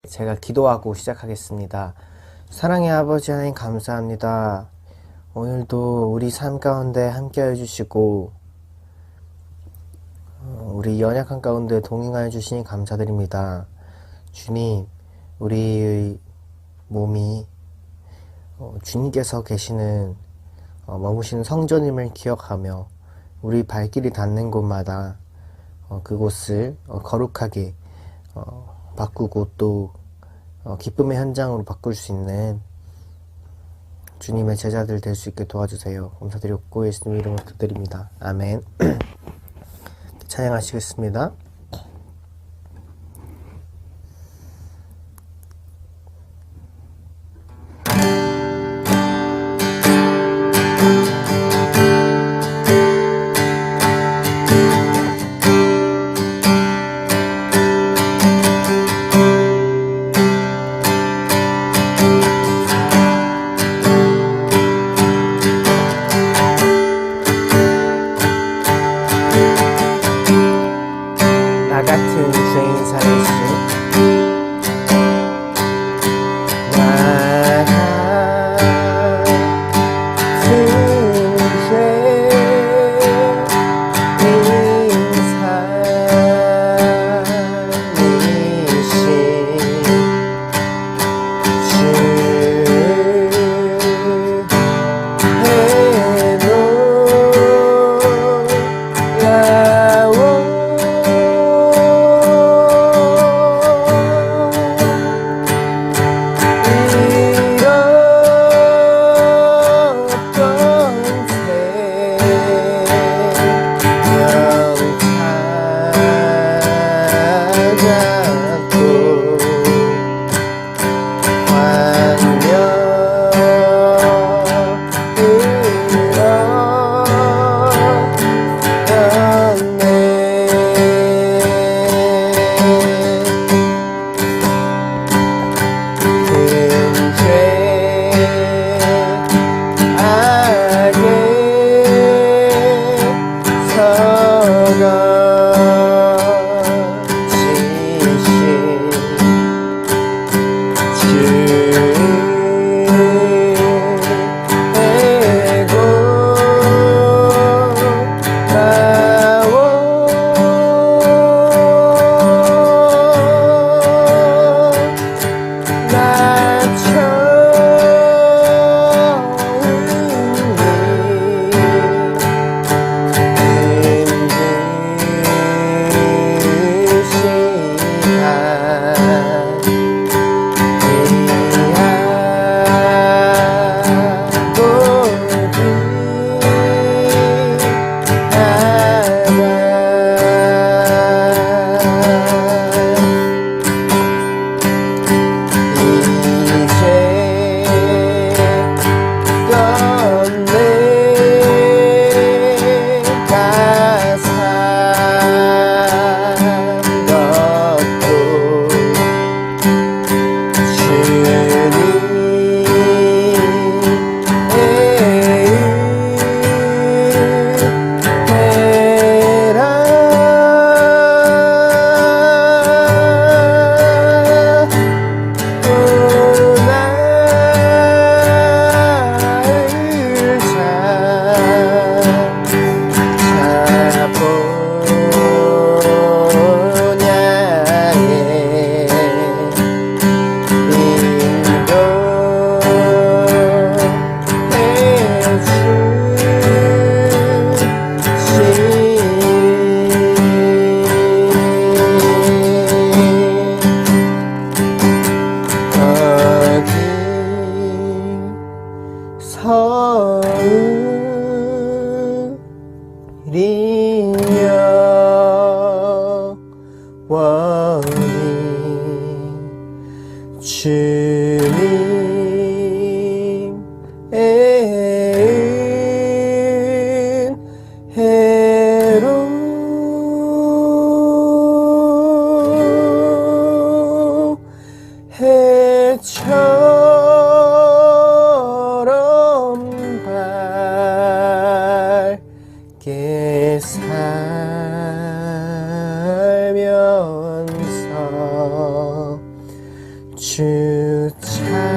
제가 기도하고 시작하겠습니다. 사랑의 아버지 하나님 감사합니다. 오늘도 우리 삶 가운데 함께해 주시고 우리 연약한 가운데 동행하여 주시니 감사드립니다. 주님, 우리의 몸이 주님께서 계시는 머무시는 성전임을 기억하며 우리 발길이 닿는 곳마다 그곳을 거룩하게 바꾸고 또 기쁨의 현장으로 바꿀 수 있는 주님의 제자들 될 수 있게 도와주세요. 감사드렸고 예수님 이름으로 기도드립니다. 아멘. 찬양하시겠습니다. 나 같은 죄인 살리신 나 같은 죄인 주 찬양하리라.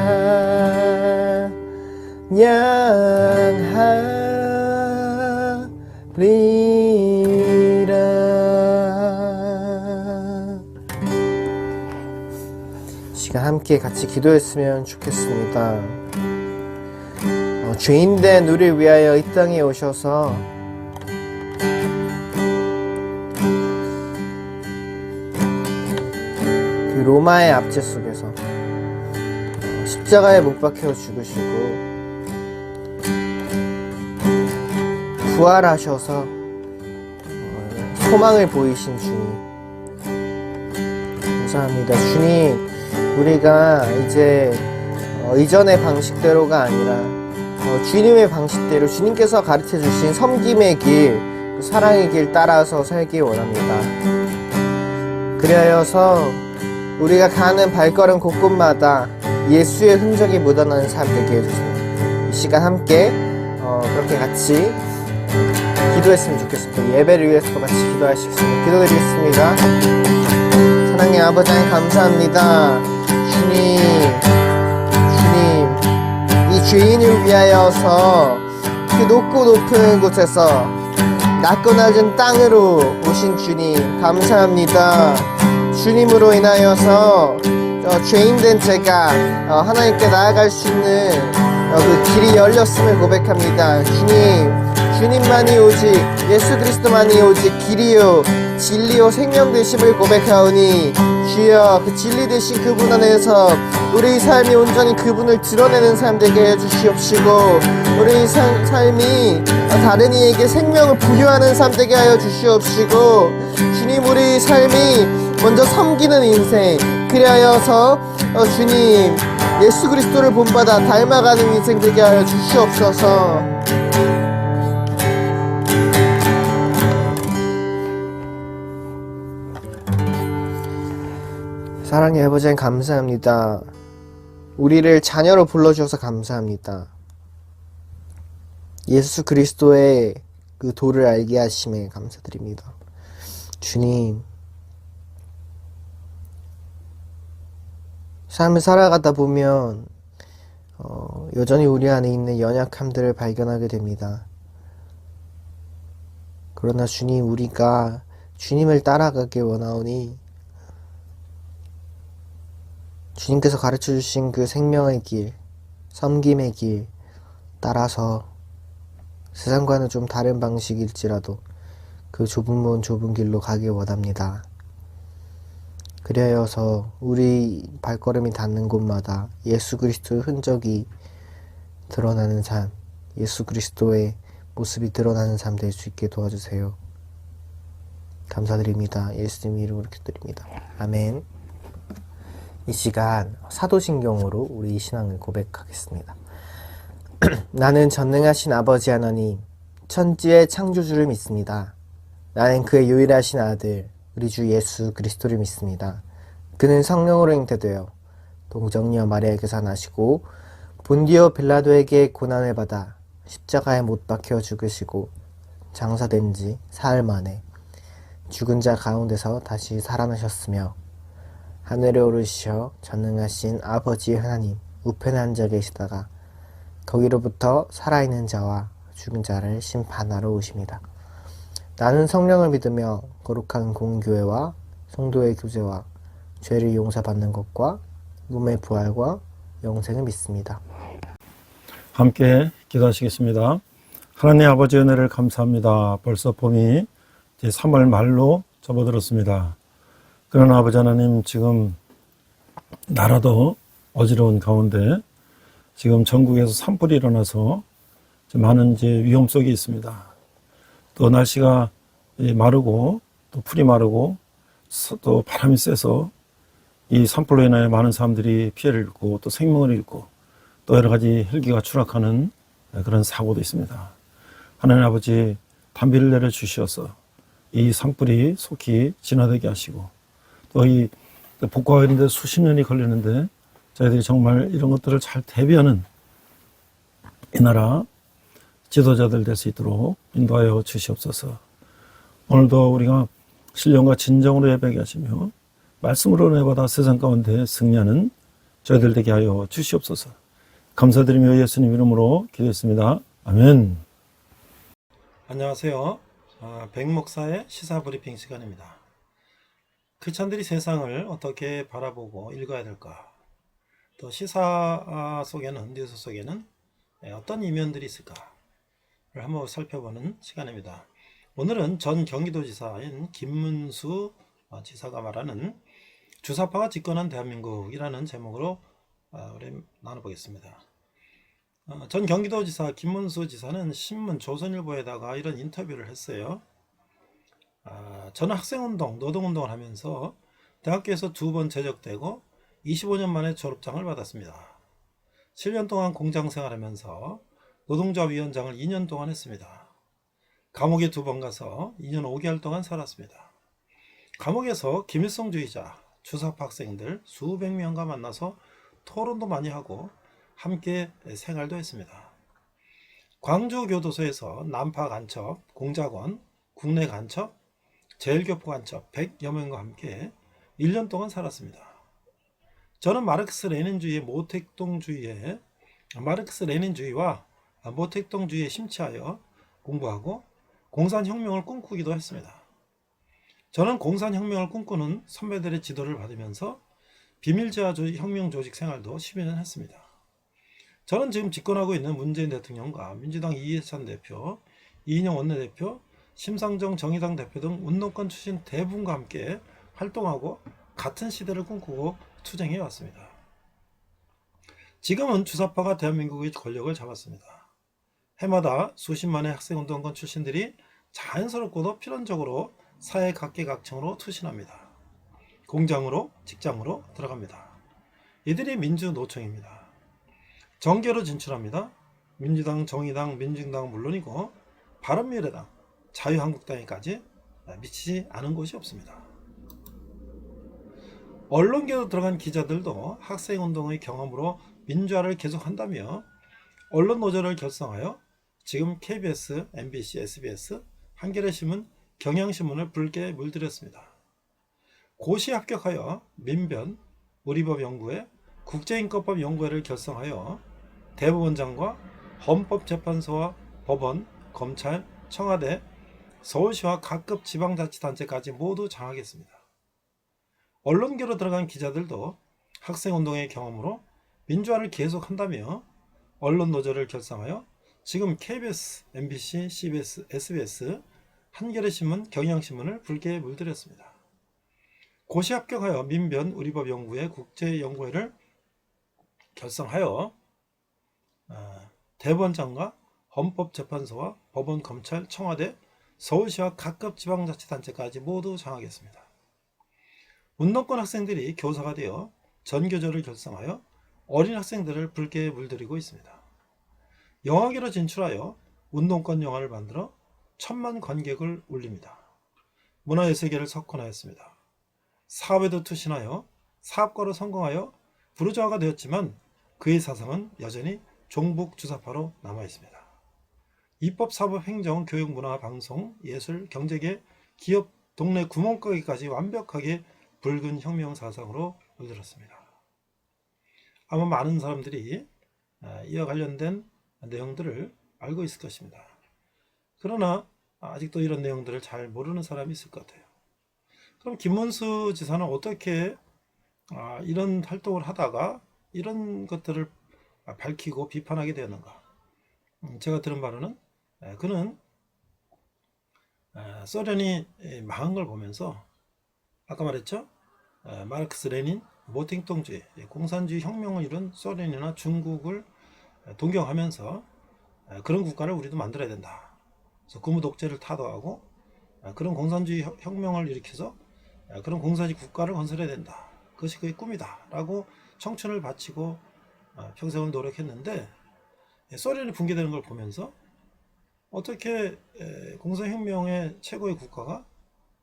시간 함께 같이 기도했으면 좋겠습니다. 죄인된 우리를 위하여 이 땅에 오셔서 그 로마의 압제 속에서 십자가에 못 박혀 죽으시고 부활하셔서 소망을 보이신 주님, 감사합니다. 주님, 우리가 이제 이전의 방식대로가 아니라 주님의 방식대로 주님께서 가르쳐 주신 섬김의 길, 사랑의 길 따라서 살기 원합니다. 그리하여서 우리가 가는 발걸음 곳곳마다 예수의 흔적이 묻어나는 삶 되게 해주세요. 이 시간 함께 그렇게 같이 기도했으면 좋겠습니다. 예배를 위해서 같이 기도하시겠습니다. 기도드리겠습니다. 사랑의 아버지 하나님 감사합니다. 주님, 이 죄인을 위하여서 그 높고 높은 곳에서 낮고 낮은 땅으로 오신 주님 감사합니다. 주님으로 인하여서 죄인된 제가 하나님께 나아갈 수 있는 그 길이 열렸음을 고백합니다. 주님만이 오직 예수 그리스도만이 오직 길이요 진리요 생명 되심을 고백하오니 주여 그 진리 되신 그분 안에서 우리 삶이 온전히 그분을 드러내는 삶 되게 해주시옵시고 우리 삶이 다른 이에게 생명을 부여하는 삶 되게 하여 주시옵시고 주님, 우리 삶이 먼저 섬기는 인생, 그리하여서 주님 예수 그리스도를 본받아 닮아가는 인생 되게 하여 주시옵소서. 사랑의 아버지 하나님 감사합니다. 우리를 자녀로 불러주셔서 감사합니다. 예수 그리스도의 그 도를 알게 하심에 감사드립니다. 주님, 삶을 살아가다 보면 여전히 우리 안에 있는 연약함들을 발견하게 됩니다. 그러나 주님, 우리가 주님을 따라가길 원하오니 주님께서 가르쳐주신 그 생명의 길, 섬김의 길 따라서 세상과는 좀 다른 방식일지라도 그 좁은 길로 가길 원합니다. 그리하여서 우리 발걸음이 닿는 곳마다 예수 그리스도의 흔적이 드러나는 삶, 예수 그리스도의 모습이 드러나는 삶 될 수 있게 도와주세요. 감사드립니다. 예수님 이름으로 기도드립니다. 아멘. 이 시간 사도신경으로 우리 신앙을 고백하겠습니다. 나는 전능하신 아버지 하나님, 천지의 창조주를 믿습니다. 나는 그의 유일하신 아들, 우리 주 예수 그리스도를 믿습니다. 그는 성령으로 잉태되어 동정녀 마리아에게서 나시고 본디오 빌라도에게 고난을 받아 십자가에 못 박혀 죽으시고 장사된 지 사흘 만에 죽은 자 가운데서 다시 살아나셨으며 하늘에 오르시어 전능하신 아버지 하나님 우편에 앉아 계시다가 거기로부터 살아있는 자와 죽은 자를 심판하러 오십니다. 나는 성령을 믿으며 거룩한 공교회와 성도의 교제와 죄를 용서받는 것과 몸의 부활과 영생을 믿습니다. 함께 기도하시겠습니다. 하나님 아버지 은혜를 감사합니다. 벌써 봄이 이제 3월 말로 접어들었습니다. 그러나 아버지 하나님, 지금 나라도 어지러운 가운데 지금 전국에서 산불이 일어나서 많은 이제 위험 속에 있습니다. 또 날씨가 마르고 또 풀이 마르고 또 바람이 세서 이 산불로 인하여 많은 사람들이 피해를 입고 또 생명을 잃고 또 여러 가지 헬기가 추락하는 그런 사고도 있습니다. 하나님 아버지, 단비를 내려 주시어서 이 산불이 속히 진화되게 하시고 또 이 복구하는데 수십 년이 걸리는데 저희들이 정말 이런 것들을 잘 대비하는 이 나라 지도자들 될 수 있도록 인도하여 주시옵소서. 오늘도 우리가 신령과 진정으로 예배하게 하시며 말씀으로 은혜 받아 세상 가운데 승리하는 저희들 되게 하여 주시옵소서. 감사드리며 예수님 이름으로 기도했습니다. 아멘. 안녕하세요. 백목사의 시사브리핑 시간입니다. 크리스찬들이 세상을 어떻게 바라보고 읽어야 될까? 또 시사 속에는, 뉴스 속에는 어떤 이면들이 있을까를 한번 살펴보는 시간입니다. 오늘은 전 경기도지사인 김문수 지사가 말하는 주사파가 집권한 대한민국이라는 제목으로 우리 나눠보겠습니다. 전 경기도지사 김문수 지사는 신문 조선일보에다가 이런 인터뷰를 했어요. 저는 학생운동, 노동운동을 하면서 대학교에서 2번 제적되고 25년 만에 졸업장을 받았습니다. 7년 동안 공장 생활하면서 노동조합 위원장을 2년 동안 했습니다. 감옥에 2번 가서 2년 5개월 동안 살았습니다. 감옥에서 김일성주의자, 주사파 학생들 수백 명과 만나서 토론도 많이 하고 함께 생활도 했습니다. 광주교도소에서 난파 간첩, 공작원, 국내 간첩, 제일교포 간첩 100여 명과 함께 1년 동안 살았습니다. 저는 마르크스 레닌주의와 모택동주의에 심취하여 공부하고 공산혁명을 꿈꾸기도 했습니다. 저는 공산혁명을 꿈꾸는 선배들의 지도를 받으면서 비밀제화주의 혁명조직 생활도 10년 했습니다. 저는 지금 집권하고 있는 문재인 대통령과 민주당 이해찬 대표, 이인영 원내대표, 심상정 정의당 대표 등 운동권 출신 대부분과 함께 활동하고 같은 시대를 꿈꾸고 투쟁해 왔습니다. 지금은 주사파가 대한민국의 권력을 잡았습니다. 해마다 수십만의 학생운동권 출신들이 자연스럽고도 필연적으로 사회 각계각층으로 투신합니다. 공장으로, 직장으로 들어갑니다. 이들이 민주노총입니다. 정계로 진출합니다. 민주당, 정의당, 민중당은 물론이고 바른미래당, 자유한국당에까지 미치지 않은 곳이 없습니다. 언론계로 들어간 기자들도 학생운동의 경험으로 민주화를 계속한다며 언론노조를 결성하여 지금 KBS, MBC, SBS, 한겨레신문, 경향신문을 붉게 물들였습니다. 고시 합격하여 민변, 우리법연구회, 국제인권법연구회를 결성하여 대법원장과 헌법재판소와 법원, 검찰, 청와대, 서울시와 각급 지방자치단체까지 모두 장악했습니다. 언론계로 들어간 기자들도 학생운동의 경험으로 민주화를 계속한다며 언론노조를 결성하여 지금 KBS, MBC, CBS, SBS, 한겨레신문, 경향신문을 붉게 물들였습니다. 고시 합격하여 민변, 우리법연구회, 국제연구회를 결성하여 대법원장과 헌법재판소와 법원, 검찰, 청와대, 서울시와 각급 지방자치단체까지 모두 장악했습니다. 운동권 학생들이 교사가 되어 전교조를 결성하여 어린 학생들을 붉게 물들이고 있습니다. 영화계로 진출하여 운동권 영화를 만들어 1000만 관객을 울립니다. 문화예술계를 석권하였습니다. 사업에도 투신하여 사업가로 성공하여 부르주아가 되었지만 그의 사상은 여전히 종북 주사파로 남아있습니다. 입법, 사법, 행정, 교육, 문화, 방송, 예술, 경제계, 기업, 동네 구멍가게까지 완벽하게 붉은 혁명 사상으로 물들었습니다. 아마 많은 사람들이 이와 관련된 내용들을 알고 있을 것입니다. 그러나 아직도 이런 내용들을 잘 모르는 사람이 있을 것 같아요. 그럼 김문수 지사는 어떻게 이런 활동을 하다가 이런 것들을 밝히고 비판하게 되었는가? 제가 들은 바로는 그는 소련이 망한 걸 보면서 아까 말했죠? 마르크스 레닌, 모택동주의, 공산주의 혁명을 이룬 소련이나 중국을 동경하면서 그런 국가를 우리도 만들어야 된다. 그래서 구무 독재를 타도하고 그런 공산주의 혁명을 일으켜서 그런 공산주의 국가를 건설해야 된다. 그것이 그의 꿈이다. 라고 청춘을 바치고 평생을 노력했는데 소련이 붕괴되는 걸 보면서 어떻게 공산혁명의 최고의 국가가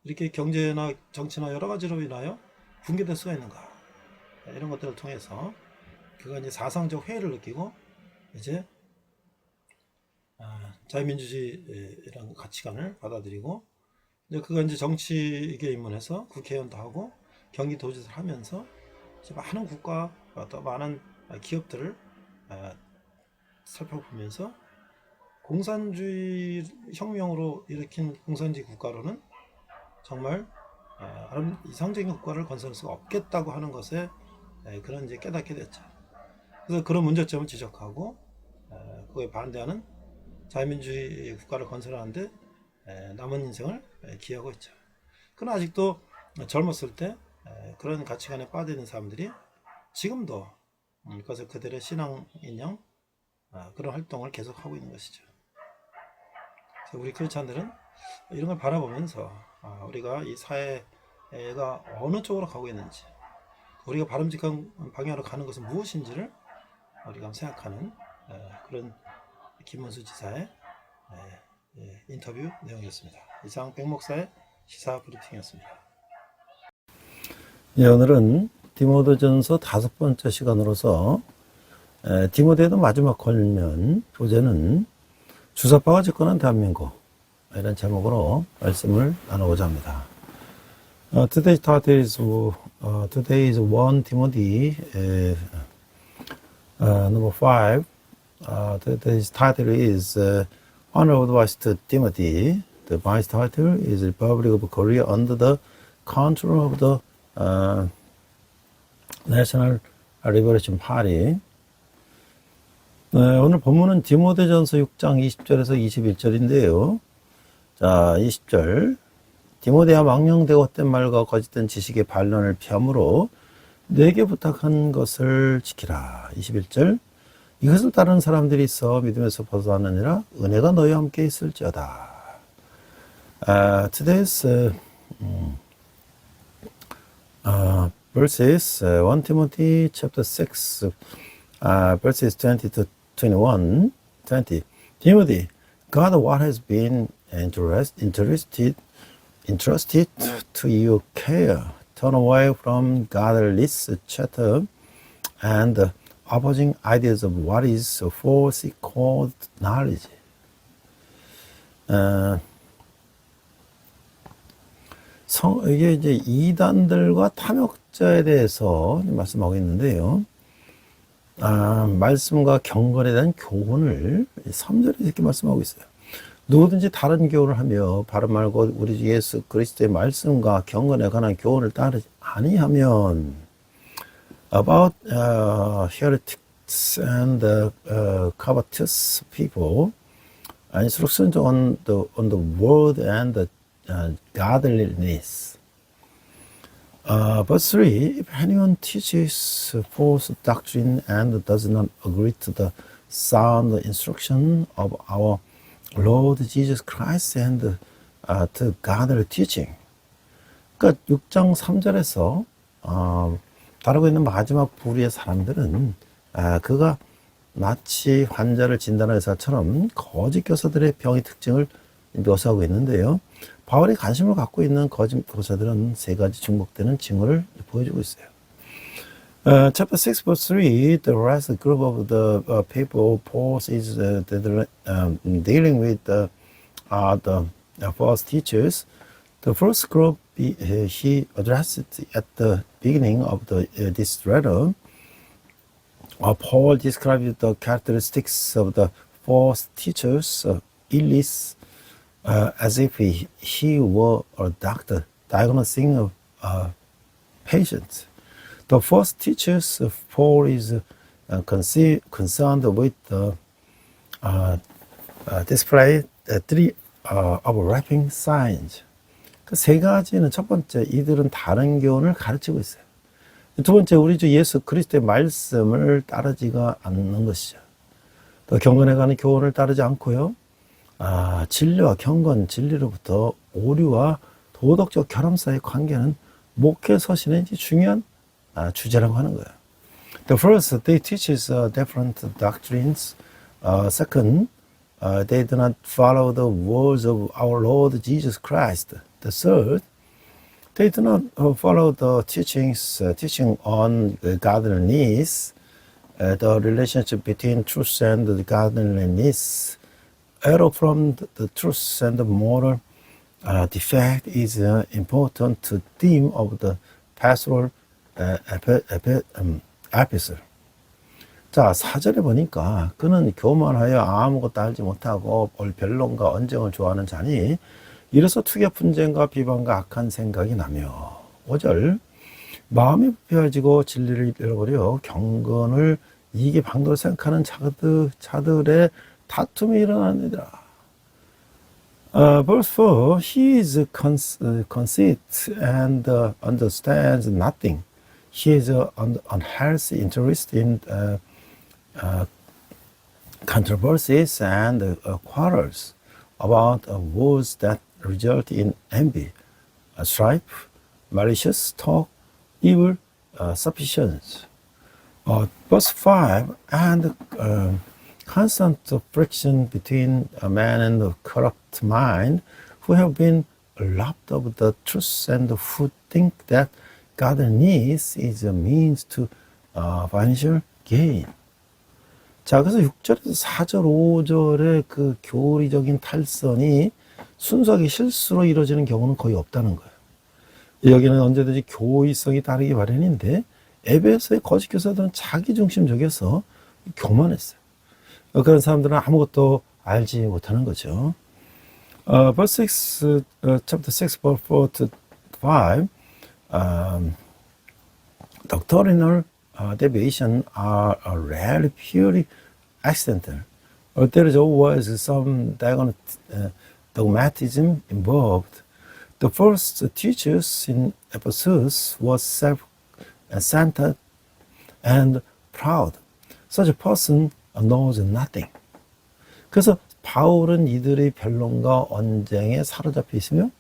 이렇게 경제나 정치나 여러 가지로 인하여 붕괴될 수가 있는가? 이런 것들을 통해서 그가 이제 사상적 회의를 느끼고 이제 자유민주주의라는 가치관을 받아들이고 이제 그가 이제 정치계에 입문해서 국회의원도 하고 경기도지사를 하면서 이제 많은 국가 더 많은 기업들을 살펴보면서 공산주의 혁명으로 일으킨 공산주의 국가로는 정말 이상적인 국가를 건설할 수가 없겠다고 하는 것에 그런 이제 깨닫게 됐죠. 그래서 그런 문제점을 지적하고 그거에 반대하는 자유민주주의 국가를 건설하는데 남은 인생을 기하고 있죠. 그러나 아직도 젊었을 때 그런 가치관에 빠져있는 사람들이 지금도 그것을 그들의 신앙인형 그런 활동을 계속하고 있는 것이죠. 그래서 우리 크리스찬들은 이런 걸 바라보면서 우리가 이 사회가 어느 쪽으로 가고 있는지, 우리가 바람직한 방향으로 가는 것은 무엇인지를 우리가 생각하는 그런 김문수 지사의 인터뷰 내용이었습니다. 이상 백 목사의 시사 브리핑이었습니다. 예, 오늘은 디모데전서 5번째 시간으로서 디모데의 마지막 권면 주제는 주사파가 집권한 대한민국 이런 제목으로 말씀을 나누고자 합니다. Today's title is today's 1 Timothy number 5. Today's title is Honor Advice to Timothy. The vice title is Republic of Korea under the control of the National Liberation Party. 오늘 본문은 디모데전서 6장 20절에서 21절인데요. 자, 20절. 디모데야 망령되고 헛된 말과 거짓된 지식의 반론을 피함으로 내게 부탁한 것을 지키라. 21절. 이것을 따르는 사람들이 있어 믿음에서 벗어나느니라 은혜가 너희와 함께 있을지어다. Today's verses 1 Timothy chapter 6 verses 20 to 21. 20. Timothy, God what has been entrusted to your care. Turn away from godless chatter and opposing ideas of what is falsely called knowledge. 이게 이제 이단들과 탐욕자에 대해서 말씀하고 있는데요. 말씀과 경건에 대한 교훈을 3절에 이렇게 말씀하고 있어요. 누구든지 다른 교훈을 하며 바른 말고 우리 주 예수 그리스도의 말씀과 경건에 관한 교훈을 따르지 아니하면 about heretics and covetous people, instructions on the word and the godliness. Verse 3, if anyone teaches false doctrine and does not agree to the sound instruction of our Lord Jesus Christ and to godly teaching. 그러니까 6장 3절에서 다루고 있는 마지막 부류의 사람들은 그가 마치 환자를 진단한 의사처럼 거짓 교사들의 병의 특징을 묘사하고 있는데요. 바울이 관심을 갖고 있는 거짓 교사들은 세 가지 중복되는 징후를 보여주고 있어요. Chapter 6, verse 3, the rest group of the people Paul is dealing with the false teachers. The first group he addressed at the beginning of this letter. Paul described the characteristics of the false teachers, as if he were a doctor diagnosing patients. The false teachers of Paul is concerned with the display three overlapping signs. 그 세 가지는 첫 번째, 이들은 다른 교훈을 가르치고 있어요. 두 번째, 우리 주 예수 그리스도의 말씀을 따르지가 않는 것이죠. 또 경건에 관한 교훈을 따르지 않고요. 진리와 경건, 진리로부터 오류와 도덕적 결함 사이의 관계는 목회 서신의 중요한 주제라고 하는 거예요. The first, they teaches different doctrines. Second, they do not follow the words of our Lord Jesus Christ. The third, they do not follow the teaching on godliness, the relationship between truth and godliness. Error from the truth and the moral defect is important to theme of the pastoral epistle. 자, 4절에 보니까 그는 교만하여 아무것도 알지 못하고 변론과 언쟁을 좋아하는 자니 이래서 투개 분쟁과 비방과 악한 생각이 나며 5절 마음이 부패해지고 진리를 잃어버려 경건을 이익의 방도로 생각하는 자들의 다툼이 일어나느니라. Verse 4 He is conceit and understands nothing. He is unhealthy interest in controversies and quarrels about words that result in envy, strife, malicious talk, evil suspicions. Verse 5 and constant friction between a man and a corrupt mind who have been robbed of the truth and who think that godliness is a means to financial gain. 자, 그래서 6절에서 4절, 5절의 그 교리적인 탈선이 순수하게 실수로 이루어지는 경우는 거의 없다는 거예요. 여기는 언제든지 교의성이 따르기 마련인데 에베소의 거짓 교사들은 자기중심적이어서 교만했어요. 그런 사람들은 아무것도 알지 못하는 거죠. Verse 6, chapter 6, verse 4 to 5, doctrinal deviation are rarely purely accidental. There is always some dogmatism involved. The first teachers in Ephesus was self-centered and proud. Such a person knows nothing. 그래서 바울은 이들의 변론과 언쟁에 사로잡혀 있으며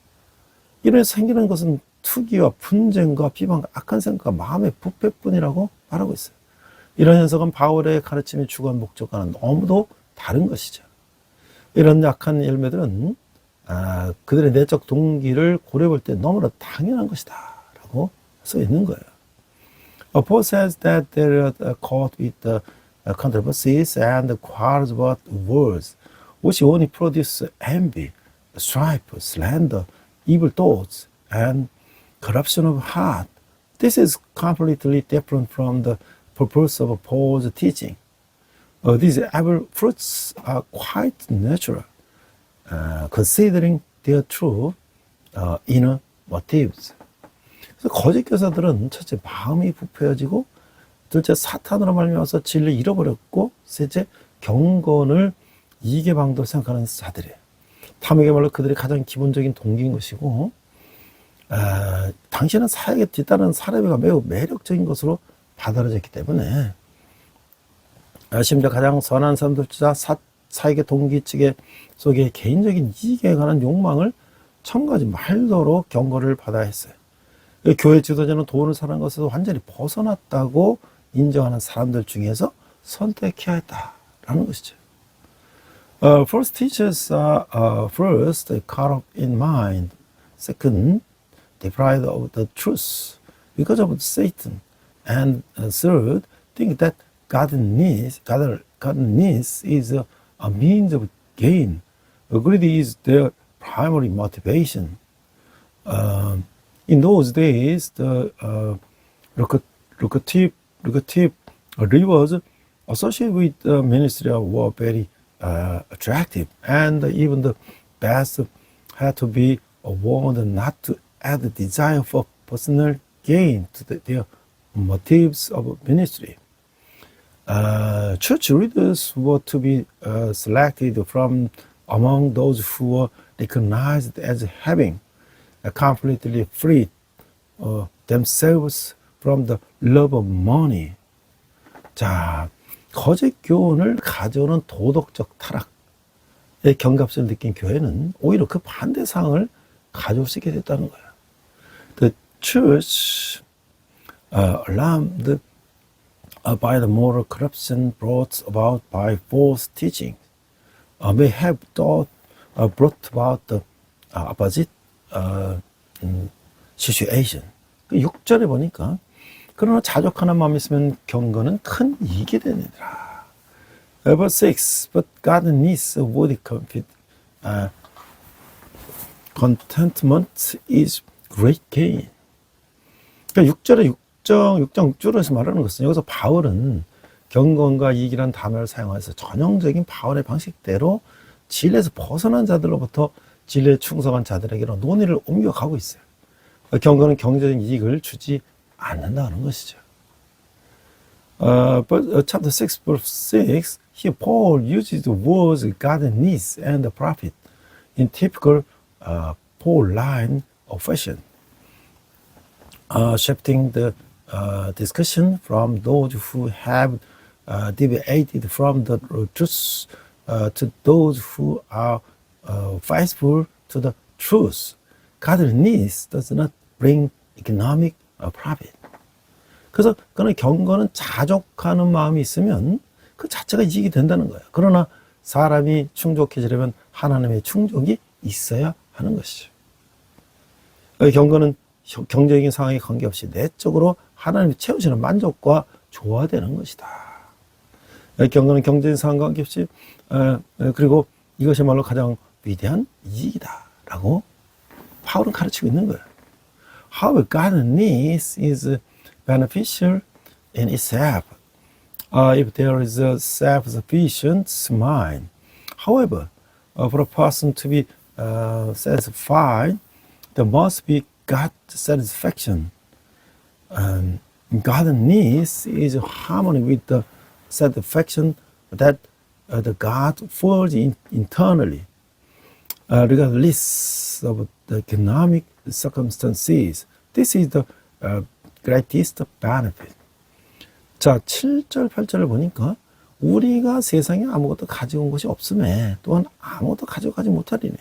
이래서 생기는 것은 투기와 분쟁과 비방과 악한 생각과 마음의 부패뿐이라고 말하고 있어요. 이런 현상은 바울의 가르침의 주관 목적과는 너무도 다른 것이죠. 이런 약한 열매들은 그들의 내적 동기를 고려해 볼 때 너무나 당연한 것이다 라고 써 있는 거예요. Paul says that they are caught with the controversies and quarrels about words, which only produce envy, strife, slander, evil thoughts, and corruption of heart. This is completely different from the purpose of Paul's teaching. These evil fruits are quite natural, considering their true inner motives. 그래서 거짓 교사들은 첫째 마음이 부패해지고 둘째 사탄으로 말미암아서 진리를 잃어버렸고 셋째 경건을 이익의 방도로 생각하는 자들이에요. 탐욕의말로 그들의 가장 기본적인 동기인 것이고 당신은 사역에 뒤따르는 사례비가 매우 매력적인 것으로 받아들여졌기 때문에 심지어 가장 선한 사람들조차 사역의 동기 속에 개인적인 이익에 관한 욕망을 첨가하지 말도록 경고를 받아야 했어요. 교회 지도자는 돈을 사는 것에서 완전히 벗어났다고 인정하는 사람들 중에서 선택해야 했다라는 것이죠. First teachers are first caught up in mind. Second, deprived of the truth because of Satan. And third, think that godliness is a means of gain. Greed is their primary motivation. In those days, the lucrative rewards associated with the ministry were very attractive, and even the best had to be warned not to add desire for personal gain to their motives of ministry. Church leaders were to be selected from among those who were recognized as having completely freed themselves from the love of money. 자, 거짓 교훈을 가져오는 도덕적 타락의 경각심을 느낀 교회는 오히려 그 반대 상황을 가져올 수 있게 됐다는 거예요. The church, alarmed by the moral corruption brought about by false teaching, may have brought about the opposite situation. 6절에 보니까 그러나 자족하는 마음이 있으면 경건은 큰 이익이 되느니라. Verse 6, but godliness with contentment is great gain. 그러니까 6절에 6장 6절에서 말하는 것은 여기서 바울은 경건과 이익이라는 단어를 사용해서 전형적인 바울의 방식대로 진리에서 벗어난 자들로부터 진리에 충성한 자들에게로 논의를 옮겨가고 있어요. 경건은 경제적인 이익을 주지 않는다는 것이죠. But chapter 6, verse 6, here Paul uses the words God needs and the profit in typical Pauline fashion, shifting the discussion from those who have deviated from the truth to those who are faithful to the truth. God's needs does not bring economic profit. 그래서 그는 경건은 자족하는 마음이 있으면 그 자체가 이익이 된다는 거예요. 그러나 사람이 충족해지려면 하나님의 충족이 있어야 하는 것이죠. 경건은 경제적인 상황에 관계없이 내적으로 하나님이 채우시는 만족과 조화되는 것이다. 경건은 경제적인 상황과 관계없이 그리고 이것이야말로 가장 위대한 이익이다라고 바울은 가르치고 있는 거예요. However, God's needs is beneficial in itself if there is a self-sufficient mind. However, for a person to be satisfied, there must be God's satisfaction. God's needs is harmony with the satisfaction that the God affords internally, regardless of the economic circumstances. This is the greatest benefit. 자, 7절, 8절을 보니까 우리가 세상에 아무것도 가지고 온 것이 없음에 또한 아무것도 가져가지 못하리니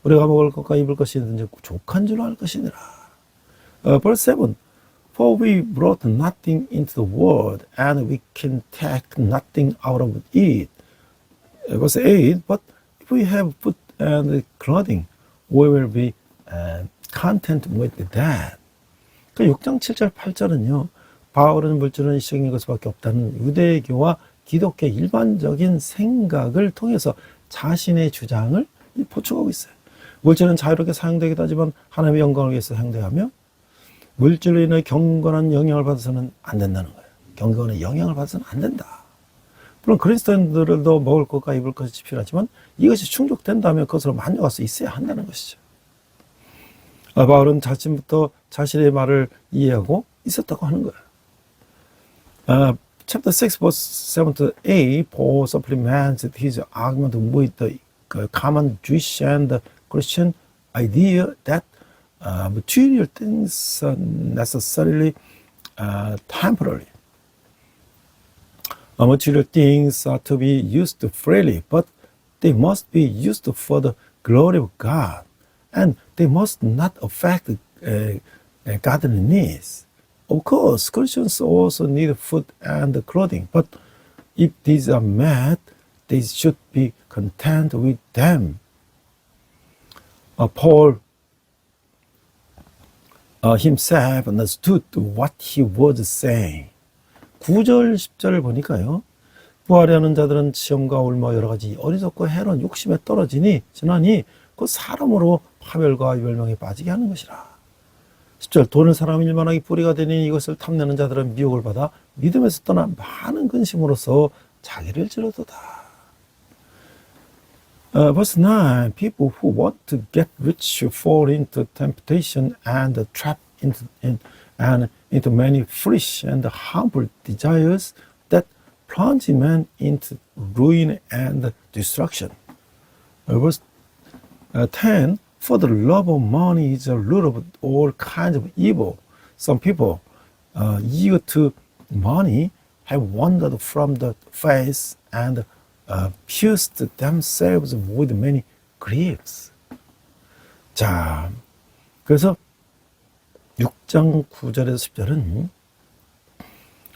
우리가 먹을 것과 입을 것이든지 족한 줄로 할 것이니라. Verse 7 For we brought nothing into the world and we can take nothing out of it. Verse 8 But if we have food and clothing, we will be content with that. 그 6장 7절 8절은요. 바울은 물질은 일시적인 것밖에 없다는 유대교와 기독교의 일반적인 생각을 통해서 자신의 주장을 보충하고 있어요. 물질은 자유롭게 사용되기도 하지만 하나님의 영광을 위해서 사용되며 물질로 인해 경건한 영향을 받아서는 안 된다는 거예요. 경건의 영향을 받아서는 안 된다. 물론 그리스도인들도 먹을 것과 입을 것이 필요하지만 이것이 충족된다면 그것으로 만족할 수 있어야 한다는 것이죠. 바울은 자신부터 자신의 말을 이해하고 있었다고 하는 거예요. Chapter 6, verse 7 to 8, Paul supplements his argument with the common Jewish and Christian idea that material things are necessarily temporary. Material things are to be used freely, but they must be used for the glory of God, and they must not affect God's needs. Of course, Christians also need food and clothing, but if these are met, they should be content with them. Paul himself understood what he was saying. 9절, 10절을 보니까요. 부활하는 자들은 시험과 올무와 여러 가지 어리석고 해로운 욕심에 지나니 그 사람으로 파멸과 멸망에 빠지게 하는 것이라. 10절 돈을 사람 일만하기 뿌리가 되니 이것을 탐내는 자들은 미혹을 받아 믿음에서 떠나 많은 근심으로서 자기를 찔러도다. Verse 9 People who want to get rich fall into temptation and trap into many foolish and harmful desires that plunge man into ruin and destruction. Verse 10 For the love of money is a root of all kinds of evil. Some people, eager to money, have wandered from the faith and pierced themselves with many griefs. 자, 그래서 6장 9절에서 10절은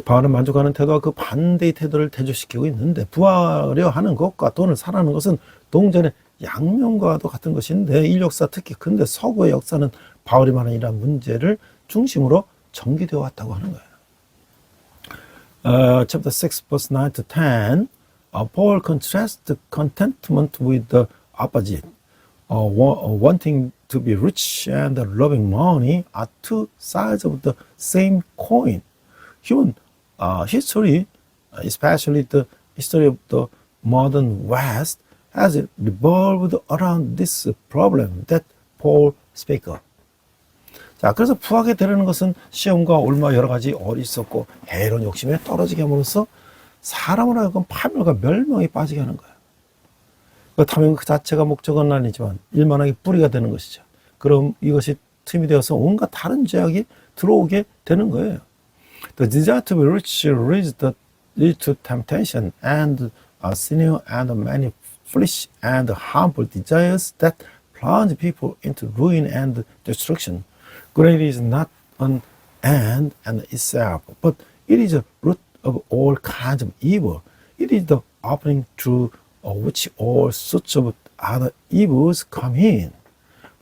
바울은 만족하는 태도와 그 반대의 태도를 대조시키고 있는데 부하려 하는 것과 돈을 사랑하는 것은 동전의 양면과도 같은 것인데 이 역사 특히 근대 서구의 역사는 바울이 말하는 이러한 문제를 중심으로 전개되어 왔다고 하는 거예요. Chapter 6, verse 9 to 10, Paul contrasts the contentment with the opposite, wanting to be rich and loving money are two sides of the same coin. Human history, especially the history of the modern West, has revolved around this problem that Paul speaks of. 자, 그래서 부하게 되려는 것은 시험과 올마 여러 가지 어리석고 해로운 욕심에 떨어지게 함으로써 사람을 하여금 파멸과 멸망에 빠지게 하는 거예요. 그 탐욕 그 자체가 목적은 아니지만 일만하게 뿌리가 되는 것이죠. 그럼 이것이 틈이 되어서 온갖 다른 죄악이 들어오게 되는 거예요. The desire to be rich leads to temptation and sinning and many foolish and harmful desires that plunge people into ruin and destruction. Greed is not an end in itself, but it is a root of all kinds of evil. It is the opening through which all sorts of other evils come in.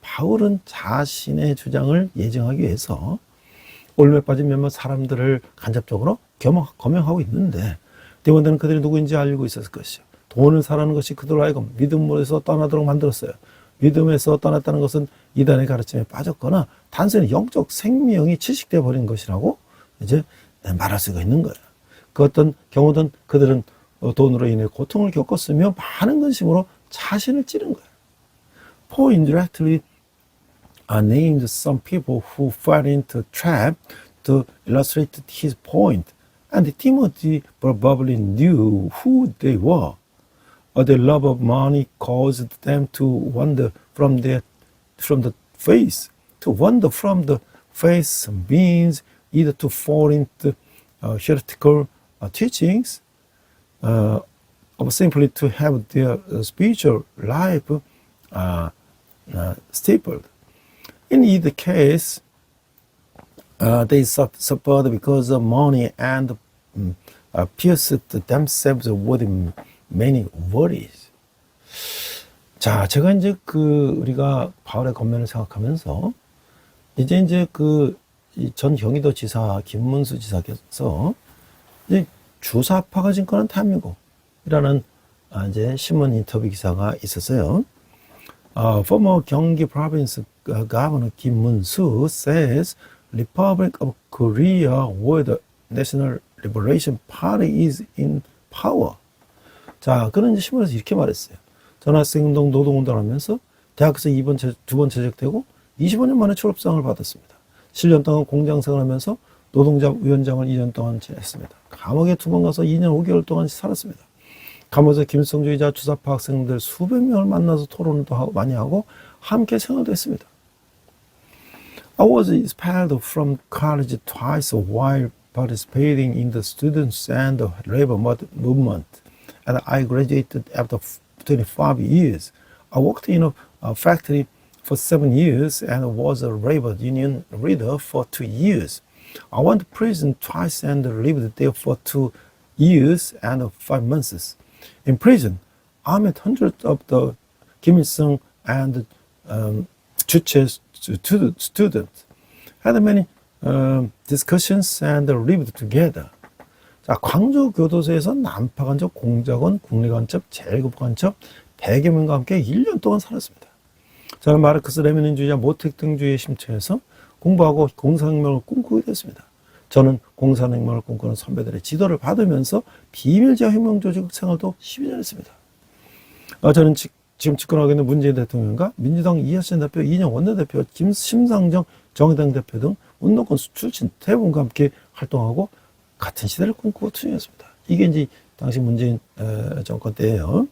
바울은 자신의 주장을 예정하기 위해서 올매 빠진 몇몇 사람들을 간접적으로 검명하고 있는데 대원들은 그들이 누구인지 알고 있었을 것이요. 돈을 사라는 것이 그들로 하여금 믿음에서 떠나도록 만들었어요. 믿음에서 떠났다는 것은 이단의 가르침에 빠졌거나 단순히 영적 생명이 취식되어 버린 것이라고 이제 말할 수가 있는 거예요. 그 어떤 경우든 그들은 돈으로 인해 고통을 겪었으며 많은 근심으로 자신을 찌른 거예요. Paul indirectly named some people who fell into a trap to illustrate his point, and Timothy probably knew who they were. Their love of money caused them to wander from the faith. To wander from the faith means either to fall into heretical teachings, or simply to have their spiritual life stifled. In either case, they suffered because of money and pierced themselves with many worries. 자, 제가 이제 우리가 바울의 권면을 생각하면서 이제 전 경기도 지사 김문수 지사께서 이제 주사파가 진권한 대한민국이라는 이제 신문 인터뷰 기사가 있었어요. Former 경기 province governor Kim Mun-soo says Republic of Korea where the National Liberation Party is in power. 자, 그런 이제 신문에서 이렇게 말했어요. 전학생운동, 노동운동을 하면서 대학에서 두 번 제적되고 25년 만에 졸업장을 받았습니다. 7년 동안 공장생활을 하면서 노동자 위원장을 2년 동안 지냈습니다. 감옥에 2번 가서 2년 5개월 동안 살았습니다. 감옥에서 김일성주의자 주사파 학생들 수백 명을 만나서 토론도 많이 하고 함께 생활도 했습니다. I was expelled from college twice while participating in the students and the labor movement. And I graduated after 25 years. I worked in a factory for 7 years and was a labor union leader for 2 years. I went to prison twice and lived there for 2 years and 5 months. In prison, I met hundreds of the Kim Il-sung and Juche students. Had many discussions and lived together. 자, 광주 교도소에서 난파 간첩, 공작원, 국내 간첩, 제일급 간첩 100여 명과 함께 1년 동안 살았습니다. 저는 마르크스 레닌주의자 모택 등주의에 심취해서 공부하고 공산혁명을 꿈꾸게 됐습니다. 저는 공산혁명을 꿈꾸는 선배들의 지도를 받으면서 비밀지하 혁명 조직 생활도 12년 했습니다. 저는 지금 집권하고 있는 문재인 대통령과 민주당 이하찬 대표, 이인영 원내대표, 심상정 정의당 대표 등 운동권 출신 대부분과 함께 활동하고 같은 시대를 꿈꾸고 투쟁했습니다. 이게 이제 당시 문재인 정권 때예요.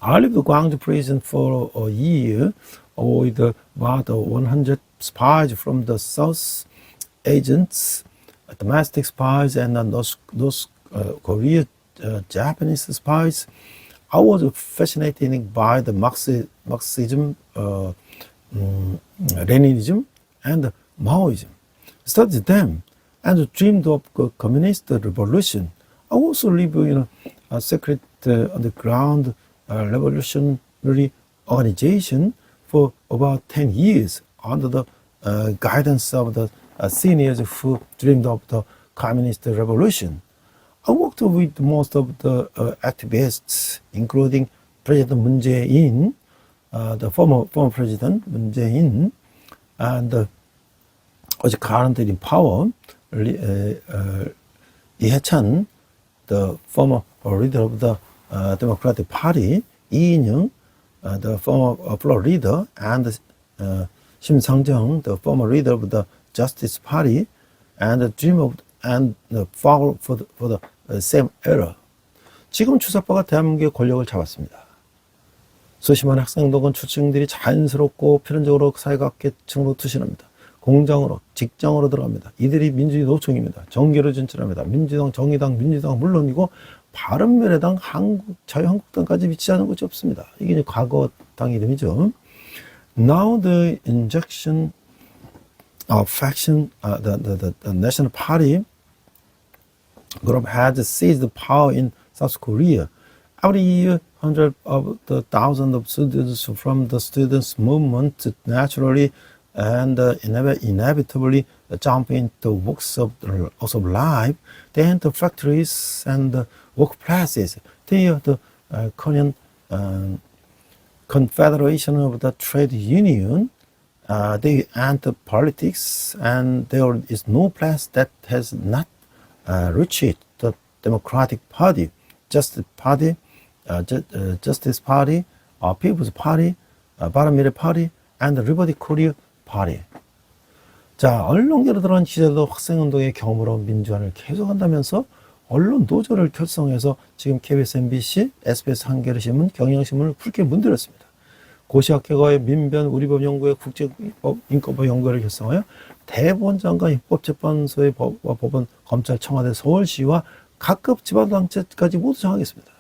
I lived in Gwangju prison for a year with about 100 spies from the South agents, domestic spies, and North Korea Japanese spies. I was fascinated by the Marxism, Leninism, and Maoism. Studied them and dreamed of a communist revolution. I also lived in a secret underground revolutionary organization for about 10 years under the guidance of the seniors who dreamed of the communist revolution. I worked with most of the activists, including President Moon Jae-in, the former president Moon Jae-in and was currently in power, Lee Hae-chan, the former leader of the Democratic Party, Lee In-young, the former floor leader, and Shim Sang-jung, the former leader of the Justice Party, and the dream of and the fall for the same era. 지금 주사파가 대한민국의 권력을 잡았습니다. 수십만 학생동원 추층들이 자연스럽고 필연적으로 사회각계층으로 투신합니다. 공장으로, 직장으로 들어갑니다. 이들이 민주주의 노총입니다. 정계를 진출합니다. 민주당, 정의당, 민주당 물론이고 바른미래당, 자유한국당까지 미치지 않은 것이 없습니다. 이게 이제 과거 당 이름이죠. Now the injection of faction, the National Party group has seized power in South Korea. Every year, hundreds of the thousands of students from the students' movement naturally and inevitably jump into walks of life. They enter factories and workplaces. They are the Korean Confederation of the Trade Union. They enter politics, and there is no place that has not reached the Democratic Party, Justice Party, People's Party, 바른미래 Party, and the Liberty Korea Party. 자, 언론계로 들어간 시절도 학생운동의 경험으로 민주화를 계속한다면서 언론 노조를 결성해서 지금 KBS, MBC, SBS, 한겨레신문, 경향신문을 굵게 문드렸습니다. 고시학회과의 민변, 우리법연구회, 국제인권법 연구회를 결성하여 대법원장과 입법재판소의 법원, 검찰, 청와대, 서울시와 각급 지방당체까지 모두 정하겠습니다.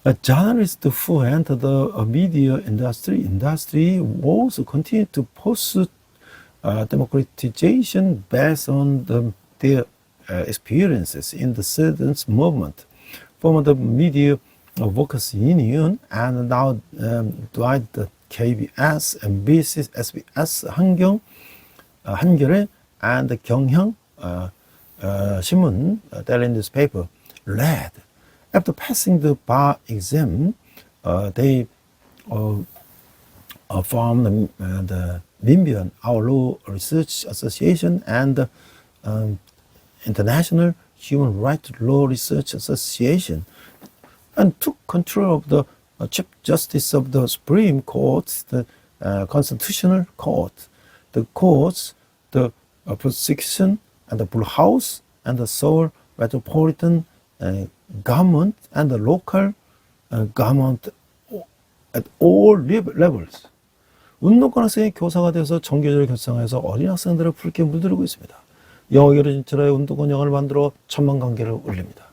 A journalist who entered the media industry was continue to pursue democratization based on their experiences in the students' movement. From the Media Workers Union and now joined the KBS, MBC, SBS, 한겨레, and the 경향 신문, daily newspaper, led. After passing the bar exam, they formed the Minbyun, Our Law Research Association, and the International Human Rights Law Research Association, and took control of the Chief Justice of the Supreme Court, the Constitutional Court, the courts, the prosecution, and the Blue House, and the Seoul Metropolitan government, and the local government at all levels. 운동권 학생이 교사가 되어서 정교조를 결성해서 어린 학생들을 붉게 물들이고 있습니다. 영어계를 진출하여 운동권 영어를 만들어 천만관계를 올립니다.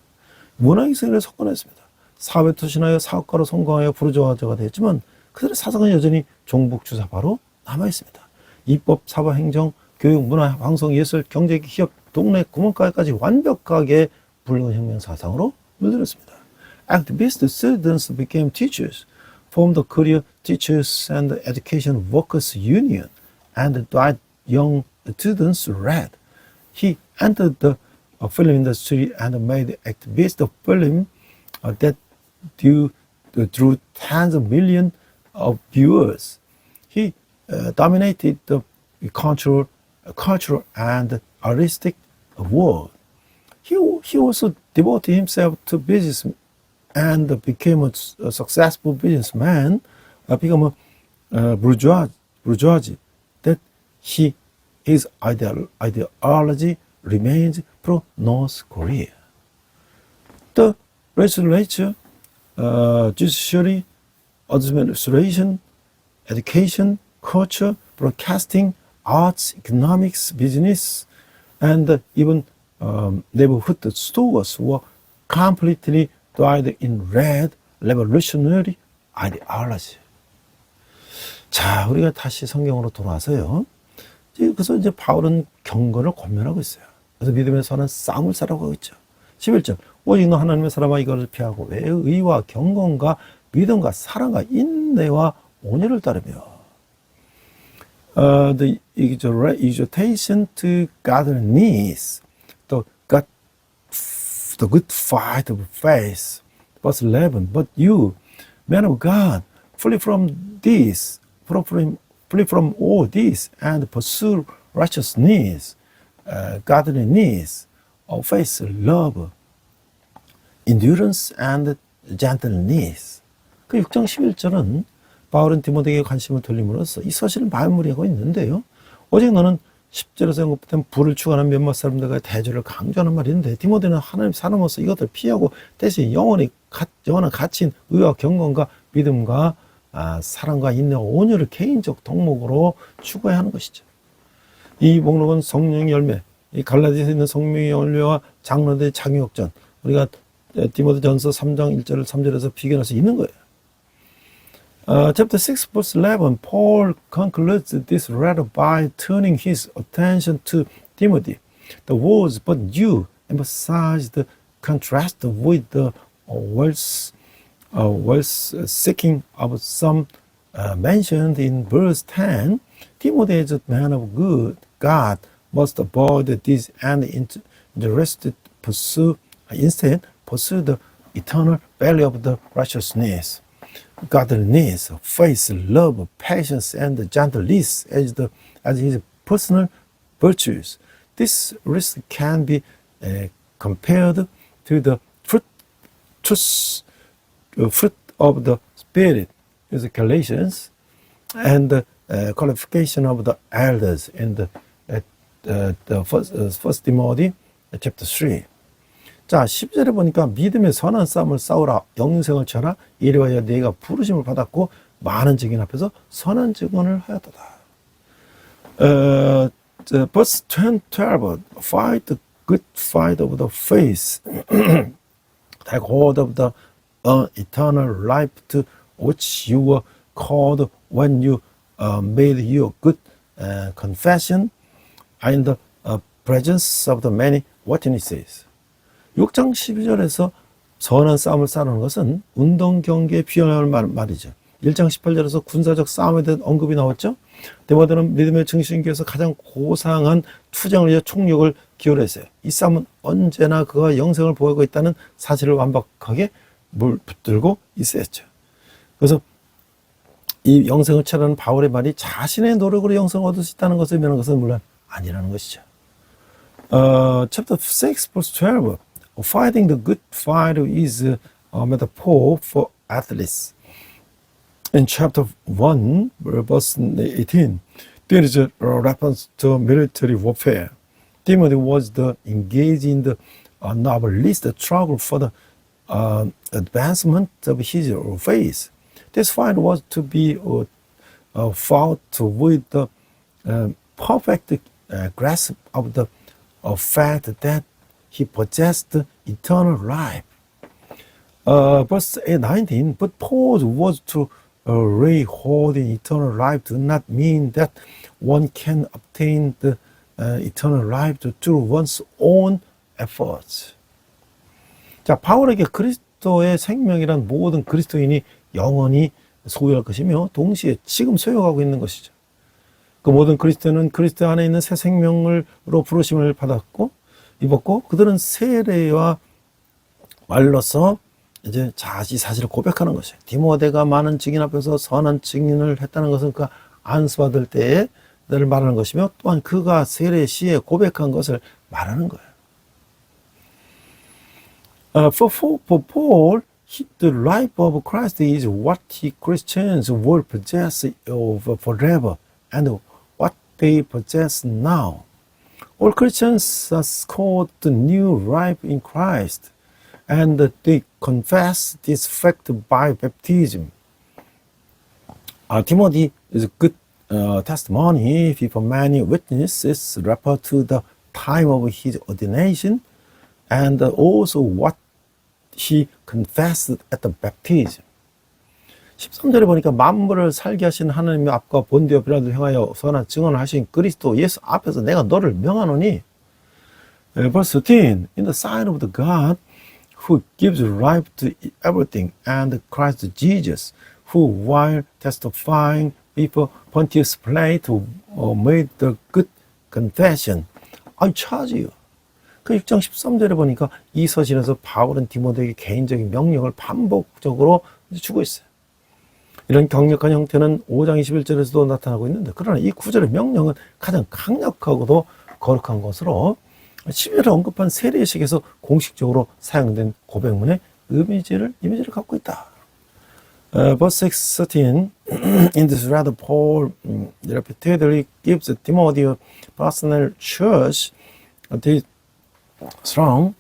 문화익생을 석권했습니다. 사회 투신하여 사업가로 성공하여 부르주아자가 되었지만 그들의 사상은 여전히 종북 주사파로 남아있습니다. 입법, 사법, 행정, 교육, 문화, 방송, 예술, 경제, 기업, 동네, 구멍가게까지 완벽하게 붉은혁명 사상으로 물들였습니다. Activist students became teachers, formed the Korea Teachers and Education Workers Union, and Dwight Young students read. He entered the film industry and made activist film that drew tens of millions of viewers. He dominated the cultural and artistic world. He also devoted himself to business and became a successful businessman, become a bourgeoisie. That his ideology remains pro-North Korea. The legislature, judiciary, administration, education, culture, broadcasting, arts, economics, business, and even neighborhood stores were completely dyed in red revolutionary ideology. 자, 우리가 다시 성경으로 돌아와서요. 그래서 이제 바울은 경건을 권면하고 있어요. 그래서 믿음의 선한 싸움을 싸라고 하고 있죠. 11절. 오직 너 하나님의 사람아 이것을 피하고 왜 의와 경건과 믿음과 사랑과 인내와 온유를 따르며. The exhortation to godliness, the good fight of faith. Verse 11. But you, men of God, flee from this, flee from all this, and pursue righteousness, godliness, faith, love, endurance, and gentleness. 그 6장 11절은 바울은 디모데에게 관심을 돌림으로써 이 서신을 마무리하고 있는데요. 오직 너는 10절에서 언급된 불을 추구하는 몇몇 사람들과 대조를 강조하는 말인데, 디모데는 하나님 사람으로서 이것을 피하고 대신 영원한 가치인 의와 경건과 믿음과 사랑과 인내와 온유를 개인적 덕목으로 추구해야 하는 것이죠. 이 목록은 성령의 열매, 이 갈라디아에 있는 성령의 열매와 장로들의 장유역전, 우리가 디모데전서 3장 1절 3절에서 비교할 수 있는 거예요. Chapter 6, verse 11, Paul concludes this letter by turning his attention to Timothy. The words, but you, emphasize the contrast with the wealth-seeking of some mentioned in verse 10. Timothy, as a man of God must avoid this and instead pursue the eternal value of the righteousness. Godliness, faith, love, patience, and gentleness as his personal virtues. This list can be compared to the fruit of the Spirit, is Galatians, and the qualification of the elders in the First Timothy chapter 3. 자, 10절에 보니까 믿음의 선한 싸움을 싸우라, 영생을 쳐라, 이리하여 네가 부르심을 받았고 많은 증인 앞에서 선한 증언을 하였도다. Verse 12, fight the good fight of the faith, take hold of the eternal life to which you were called when you made your good confession in the presence of the many witnesses. 6장 12절에서 선한 싸움을 싸우는 것은 운동 경기에 비유할 말이죠. 1장 18절에서 군사적 싸움에 대한 언급이 나왔죠. 디모데는 믿음의 증신기에서 가장 고상한 투쟁을 위해 총력을 기울였어요. 이 싸움은 언제나 그가 영생을 보이고 있다는 사실을 완벽하게 붙들고 있었죠. 그래서 이 영생을 치라는 바울의 말이 자신의 노력으로 영생을 얻을 수 있다는 것을 의미하는 것은 물론 아니라는 것이죠. Chapter 6, verse 12. Fighting the good fight is a metaphor for athletes. In chapter 1, verse 18, there is a reference to military warfare. Timothy was engaged in the novelist struggle for the advancement of his faith. This fight was to be fought with the perfect grasp of the fact that he possessed eternal life. Verse 19, but Paul's words to lay hold in eternal life do not mean that one can obtain the eternal life through one's own efforts. 자, 바울에게 그리스도의 생명이란 모든 그리스도인이 영원히 소유할 것이며 동시에 지금 소유하고 있는 것이죠. 그 모든 그리스도는 그리스도 안에 있는 새 생명으로 부르심을 받았고 입었고 그들은 세례와 말로써 이제 이 사실을 고백하는 것이에요. 디모데가 많은 증인 앞에서 선한 증인을 했다는 것은 그가 안수받을 때에 늘 말하는 것이며 또한 그가 세례 시에 고백한 것을 말하는 거예요. For Paul, the life of Christ is what Christians will possess forever and what they possess now. All Christians are called the new life in Christ, and they confess this fact by baptism. Timothy is a good testimony before many witnesses refer to the time of his ordination and also what he confessed at the baptism. 13절에 보니까 만물을 살게 하신 하나님의 앞과 본디오 빌라도를 향하여 선한 증언을 하신 그리스도 예수 앞에서 내가 너를 명하노니. Verse 13, in the sight of the God who gives life to everything and Christ Jesus who while testifying before Pontius Pilate made the good confession. I charge you. 그 6장 13절에 보니까 이 서신에서 바울은 디모데에게 개인적인 명령을 반복적으로 주고 있어요. 이런 강력한 형태는 5장 21절에서도 나타나고 있는데, 그러나 이 9절의 명령은 가장 강력하고도 거룩한 것으로 12절에 언급한 세례식에서 공식적으로 사용된 고백문의 이미지를 갖고 있다. Verse 13, in this letter, Paul repeatedly gives Timothy a personal church this strong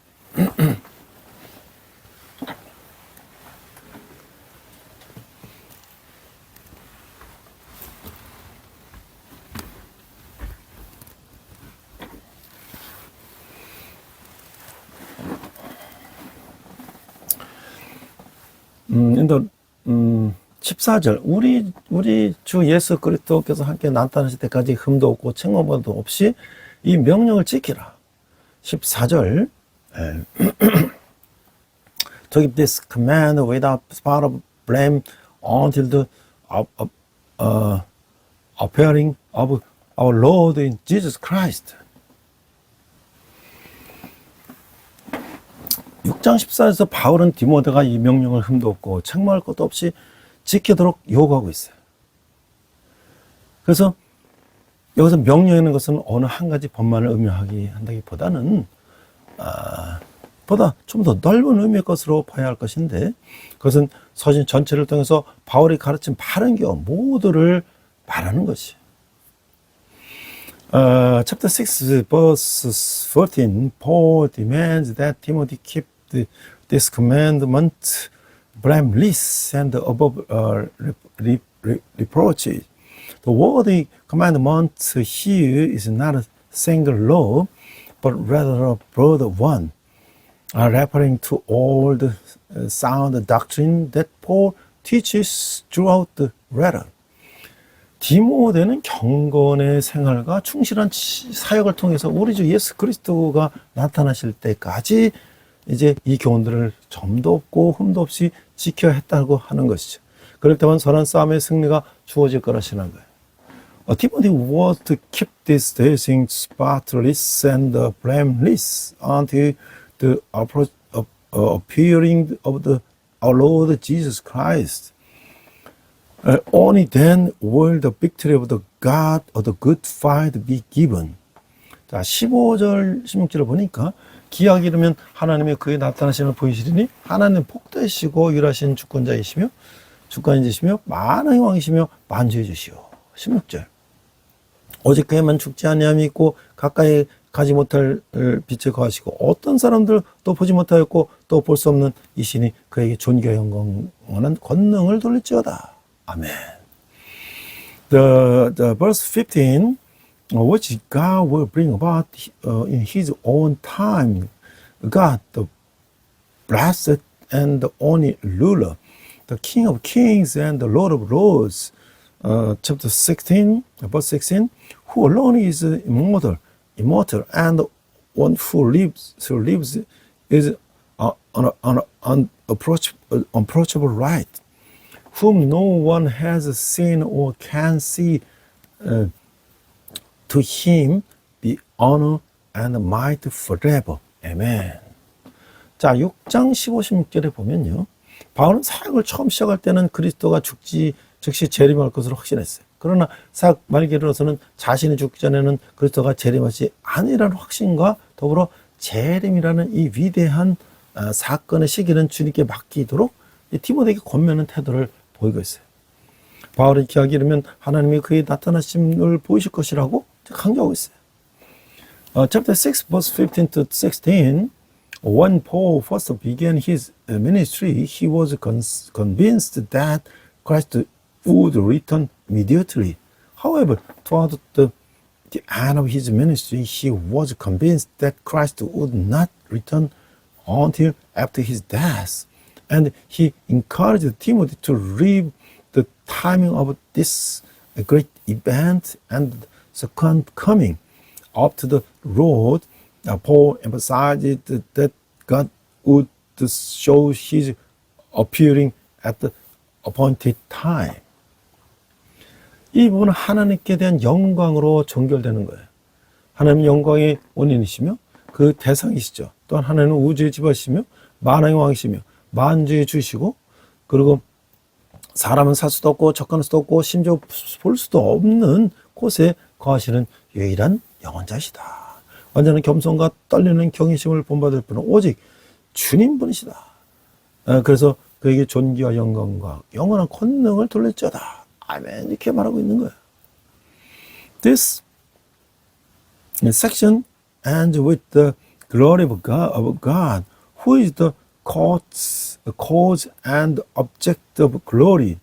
in the 14절, 우리 주 예수 그리스도께서 함께 나타나실 때까지 흠도 없고 책망도 없이 이 명령을 지키라. 14절, to keep this command without spot of blame until the appearing of our Lord in Jesus Christ. 6장 14절에서 바울은 디모데가 이 명령을 흠도 없고 책망할 것도 없이 지키도록 요구하고 있어요. 그래서 여기서 명령하는 것은 어느 한 가지 법만을 의미하기 한다기보다는 보다 좀 더 넓은 의미의 것으로 봐야 할 것인데, 그것은 서신 전체를 통해서 바울이 가르친 바른 교훈 모두를 말하는 것이. Chapter 6, verse 14, Paul demands that Timothy keep this commandment blameless and above reproach. The word commandment here is not a single law, but rather a broad one, referring to all the sound doctrine that Paul teaches throughout the letter. 디모데는 경건의 생활과 충실한 사역을 통해서 우리 주 예수 그리스도가 나타나실 때까지 이제 이 교훈들을 점도 없고 흠도 없이 지켜야 했다고 하는 것이죠. 그럴 때만 선한 싸움의 승리가 주어질 거라시는 거예요. Timothy was to keep these things spotless and blameless until the appearing of our Lord Jesus Christ. Only then will the victory of the God of the good fight be given. 자, 15절, 16절을 보니까 기약 이르면 하나님의 그의 나타나심을 보이시리니 하나님 복되시고 유일하신 주권자이시며 주권이시며 만왕의 왕이시며 만주해 주시오. 16절. 오직 그에만 죽지 아니함이 있고 가까이 가지 못할 빛에 거하시고 어떤 사람들 또 보지 못하였고 또 볼 수 없는 이신이 그에게 존귀와 영광한 권능을 돌릴지어다. 아멘. The verse 15, which God will bring about in His own time. God, the blessed and the only ruler, the King of kings and the Lord of lords. Chapter 16, verse 16, who alone is immortal, and one who lives is unapproachable light, whom no one has seen or can see. To him be honor and might forever. Amen. 자, 6장 15, 16절에 보면요. 바울은 사역을 처음 시작할 때는 그리스도가 즉시 재림할 것으로 확신했어요. 그러나 사역 말기로서는 자신이 죽기 전에는 그리스도가 재림하지 아니라는 확신과 더불어 재림이라는 이 위대한 사건의 시기는 주님께 맡기도록 디모데에게 권면하는 태도를 보이고 있어요. 바울은 기약이 이르면 하나님이 그의 나타나심을 보이실 것이라고 강조하고 있어요. Chapter 6, verse 15 to 16, when Paul first began his ministry, he was convinced that Christ would return immediately. However, toward the end of his ministry, he was convinced that Christ would not return until after his death. And he encouraged Timothy to read the timing of this great event and second coming up to the Lord. Paul emphasized that God would show his appearing at the appointed time. 이 부분은 하나님께 대한 영광으로 종결되는 거예요. 하나님 영광의 원인이시며 그 대상이시죠. 또한 하나님은 우주의 지배시며 만왕의 왕이시며 만주의 주시고 그리고 사람은 살 수도 없고 접근할 수도 없고 심지어 볼 수도 없는 곳에 거하시는 유일한 영원자시다. 완전한 겸손과 떨리는 경외심을 본받을 분은 오직 주님분이시다. 그래서 그에게 존귀와 영광과 영원한 권능을 돌릴지어다. 아멘. 이렇게 말하고 있는 거예요. This section ends with the glory of God, who is the cause and object of glory.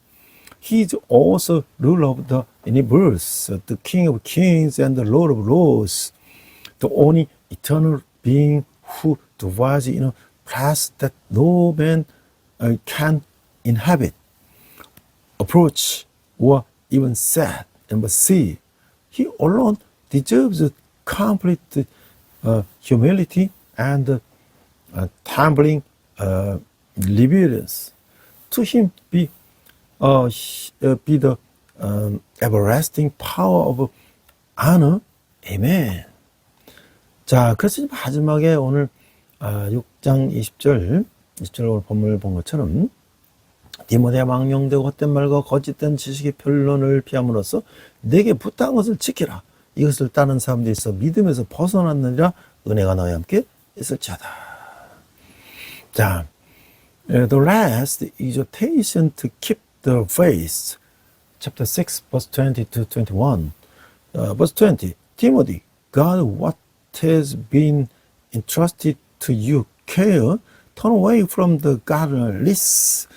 He is also ruler of the universe, the King of kings and the Lord of lords, the only eternal being who dwells in a place that no man can inhabit, approach, or even set and see. He alone deserves complete humility and tumbling reverence. To him be the everlasting power of honor. Amen. 자, 그래서 마지막에 오늘 6장 20절 오늘 본문을 본 것처럼 디모데야 망령되고 헛된 말과 거짓된 지식의 변론을 피함으로써 내게 부탁한 것을 지키라. 이것을 따르는 사람들이 있어 믿음에서 벗어났느니라. 은혜가 너희 함께 있을지어다. 자, the last exhortation to keep the faith. Chapter 6, verse 20 to 21. Verse 20. Timothy, God, what has been entrusted to you, care, turn away from the godless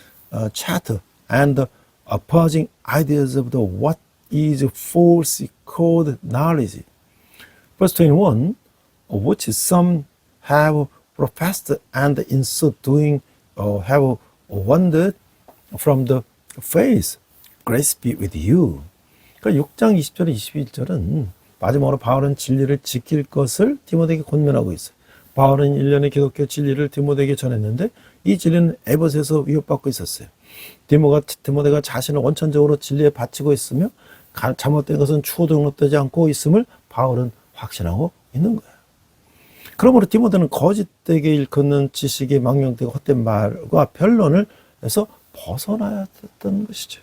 chatter and the opposing ideas of the what is false called knowledge. Verse 21, which some have professed and in so doing have wandered from the faith. Grace be with you. 그러니까 6장 20절 21절은 마지막으로 바울은 진리를 지킬 것을 디모데에게 권면하고 있어요. 바울은 1년의 기독교 진리를 디모데에게 전했는데 이 진리는 에베소에서 위협받고 있었어요. 디모데가 자신을 원천적으로 진리에 바치고 있으며 잘못된 것은 추호 등록되지 않고 있음을 바울은 확신하고 있는 거예요. 그러므로 디모데는 거짓되게 일컫는 지식의 망령되고 헛된 말과 변론을 해서 벗어나야 됐던 것이죠.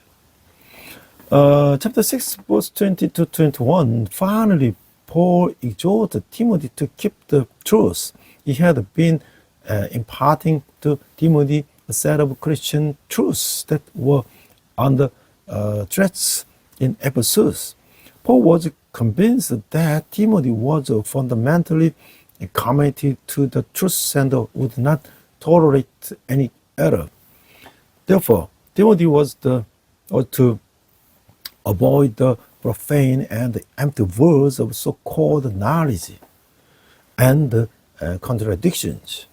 Chapter 6, verse 20 to 21. Finally, Paul exhorted Timothy to keep the truth. He had been imparting to Timothy a set of Christian truths that were under threats in Ephesus. Paul was convinced that Timothy was fundamentally committed to the truth and would not tolerate any error. Therefore, Timothy was to avoid the profane and empty words of so-called knowledge and contradictions.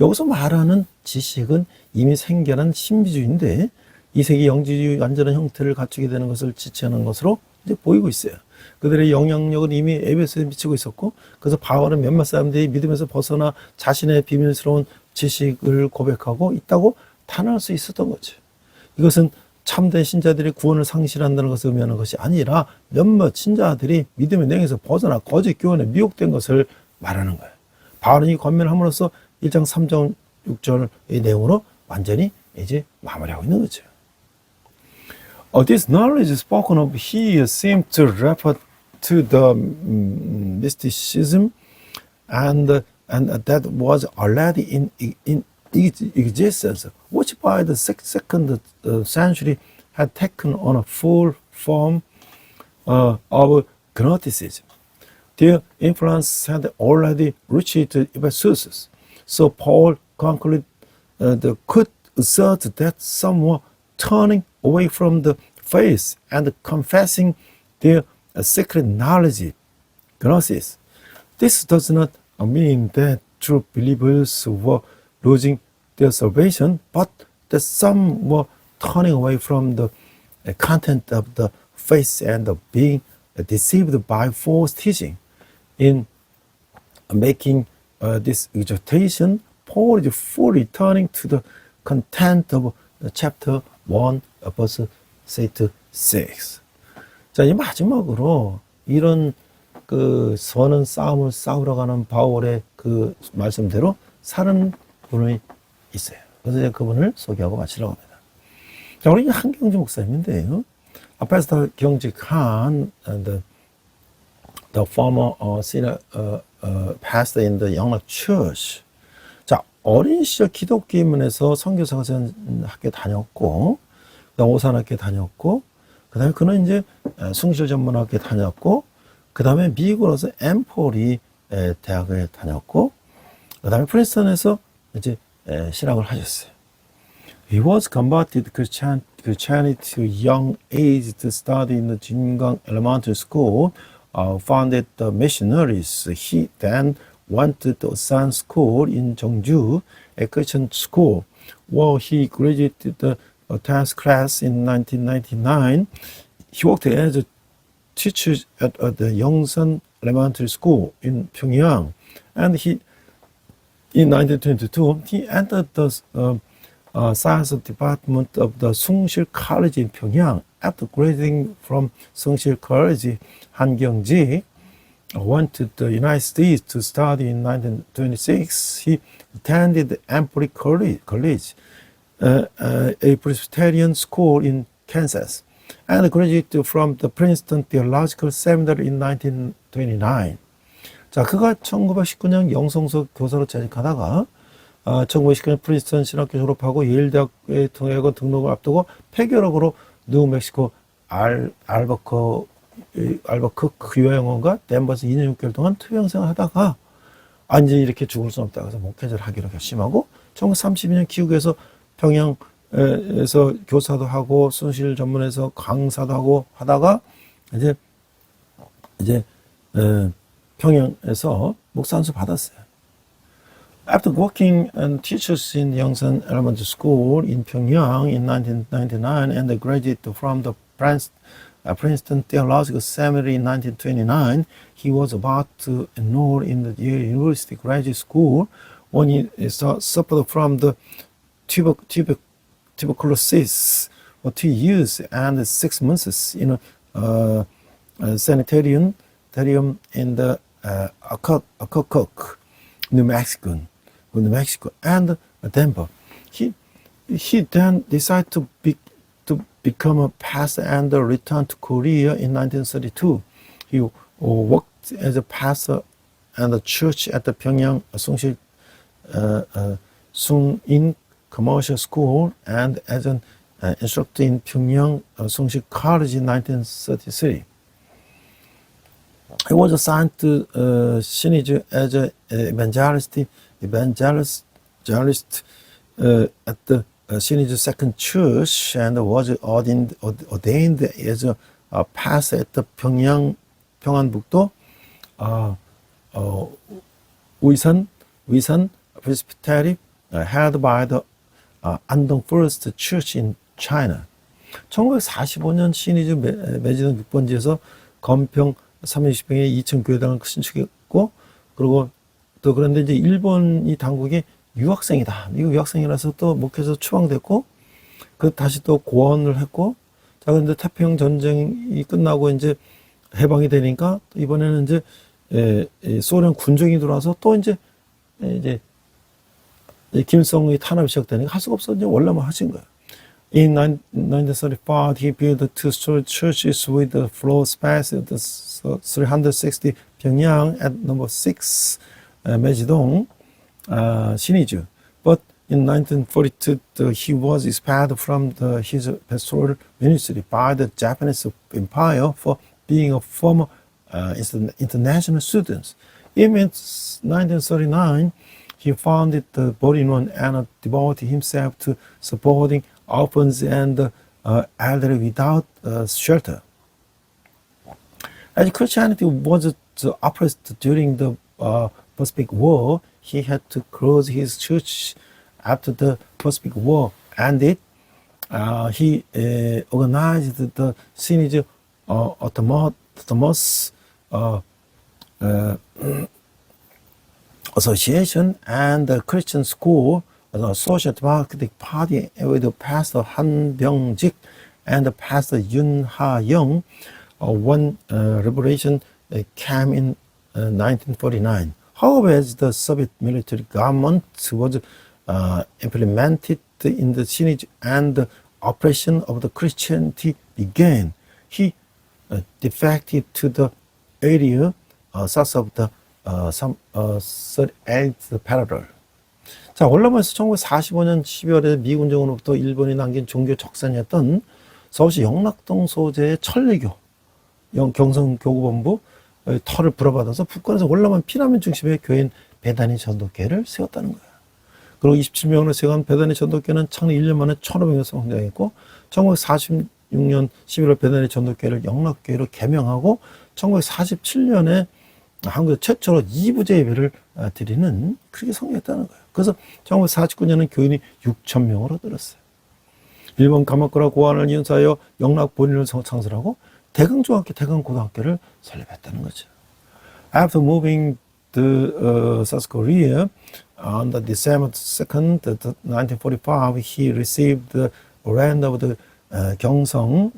여기서 말하는 지식은 이미 생겨난 신비주의인데 이 세계 영지주의 완전한 형태를 갖추게 되는 것을 지칭하는 것으로 이제 보이고 있어요. 그들의 영향력은 이미 에베소에 미치고 있었고, 그래서 바울은 몇몇 사람들이 믿음에서 벗어나 자신의 비밀스러운 지식을 고백하고 있다고 탄원할 수 있었던 거죠. 이것은 참된 신자들이 구원을 상실한다는 것을 의미하는 것이 아니라 몇몇 신자들이 믿음의 냉에서 벗어나 거짓 교훈에 미혹된 것을 말하는 거예요. 바울은 이 권면함으로써 1장 3장 6절의 내용으로 완전히 이제 마무리하고 있는 거죠. This knowledge spoken of here seems to refer to the mysticism and that was already in existence, which by the second century had taken on a full form of Gnosticism. Their influence had already reached Ephesus, so Paul concluded could assert that some were turning away from the faith and confessing their secret knowledge, Gnosis. This does not mean that true believers were losing their salvation, but that some were turning away from the content of the faith and being deceived by false teaching. In making this exhortation, Paul is fully turning to the content of chapter 1, verse 6. 자, 이 마지막으로 이런 그 선한 싸움을 싸우러 가는 바울의 그 말씀대로 사는 분이 있어요. 그래서 제가 그분을 소개하고 마치려고 합니다. 자, 우리 한경주 목사님인데요. 앞에서 경직한 the former senior pastor in the Young Church. 자, 어린 시절 기독교 입문에서 선교사 학교 다녔고, 그다음 오산학교 다녔고, 그다음에 그는 이제 숭실 전문학교 다녔고, 그다음에 미국으로서 엠포리 대학에 다녔고, 그다음에 프린스턴에서 이제 신학을 하셨어요. He was converted Christianity to young age to study in the Jingang Elementary School, founded the missionaries. He then went to the San School in Jeongju, a Christian school, where he graduated the 10th class in 1999. He worked as a teacher at the Yongsan Elementary School in Pyongyang, and in 1922 he entered the Science Department of the Sungsil College in Pyongyang. After graduating from Sungsil College, Han Kyung-ji went to the United States to study in 1926. He attended Embry College, a Presbyterian school in Kansas, and graduated from the Princeton Theological Seminary in 1929. 자, 그가 1919년 영성서 교사로 재직하다가 1919년 프린스턴 신학교 졸업하고 예일 대학에 통역원 등록을 앞두고 폐교력으로 뉴멕시코 알버크크 요양원과 덴버에서 2년 6개월 동안 투병생활 하다가 이제 이렇게 죽을 수 없다 그래서 목회자를 하기로 결심하고 1932년 기국에서 평양에서 교사도 하고 순실 전문에서 강사도 하고 하다가 이제 평양에서 목사 안수 받았어요. After working and teachers in Yongsan Elementary School in Pyongyang in 1999 and graduated from the Princeton Theological Seminary in 1929, he was about to enroll in the Yale University Graduate School when he suffered from the tuberculosis for 2 years and 6 months in a sanitarium in the Albuquerque, New Mexico, and Denver. He then decided to become a pastor and returned to Korea in 1932. He worked as a pastor and a church at the Pyongyang Sungin Commercial School and as an instructor in Pyongyang Sungsil College in 1933. He was assigned to Shiniju as an evangelist at the Shiniju Second Church and was ordained as a pastor at the 평안북도 Wisan Presbytery held by the Andong First Church in China. 1945년 신의주 매지동 6번지에서 건평 360평에 2천 교회당을 신축했고, 그리고 또 그런데 이제 일본이 당국이 유학생이다, 미국 유학생이라서 또 목회에서 추방됐고, 다시 또 고원을 했고, 자, 그런데 태평양 전쟁이 끝나고 이제 해방이 되니까 이번에는 이제 소련 군정이 들어와서 또 이제 김일성의 탄압이 시작되니까 할 수가 없어 이제 원래만 하신 거예요. In 1935, he built the two-story churches with the floor space of 360 Pyongyang at number 6 매지동, 신의주. But in 1942, he was expelled from his pastoral ministry by the Japanese Empire for being a former international student. In 1939, he founded the Borin-won and devoted himself to supporting orphans and elderly without shelter. As Christianity was oppressed during the Pacific War, he had to close his church after the Pacific War ended. He organized the Sinij Autonomous Association and the Christian School, the Social Democratic Party with Pastor Han Byung-jik and Pastor Yun Ha-young. When liberation came in 1949. However, as the Soviet military government was implemented in the Sinij and oppression of the Christianity began, he defected to the area south of the 38th parallel. 자, 월남에서 1945년 12월에 미군 정으로부터 일본이 남긴 종교 적산이었던 서울시 영락동 소재의 천리교 경성교구본부 터를 불어받아서 북한에서 월남한 피난민 중심의 교인 배단위 전도회를 세웠다는 거예요. 그리고 27명으로 세운 배단위 전도회는 창립 1년 만에 1,500명 성장했고 1946년 11월 배단위 전도회를 영락교회로 개명하고 1947년에 한국 최초로 2부제 예배를 드리는 그렇게 성공했다는 거예요. 그래서 1949년은 교인이 6,000명으로 늘었어요. 일본 가마쿠라 고안을 이은사하여 영락 본인을 창설하고 대강중학교, 대강고등학교를 설립했다는 거죠. After moving to South Korea on the December 2nd, 1945, he received the rank of the Gyeongsang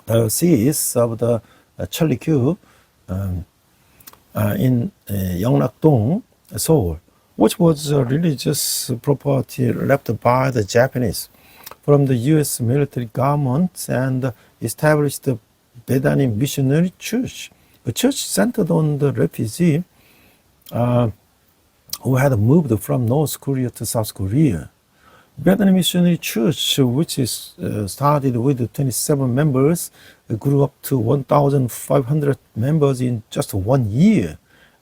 Diocese of the Cheolgyu in Yeongnam-dong, Seoul, which was a religious property left by the Japanese from the U.S. military government, and established the Bedani Missionary Church, a church centered on the refugees who had moved from North Korea to South Korea. Bedani Missionary Church, which is started with 27 members, grew up to 1,500 members in just 1 year.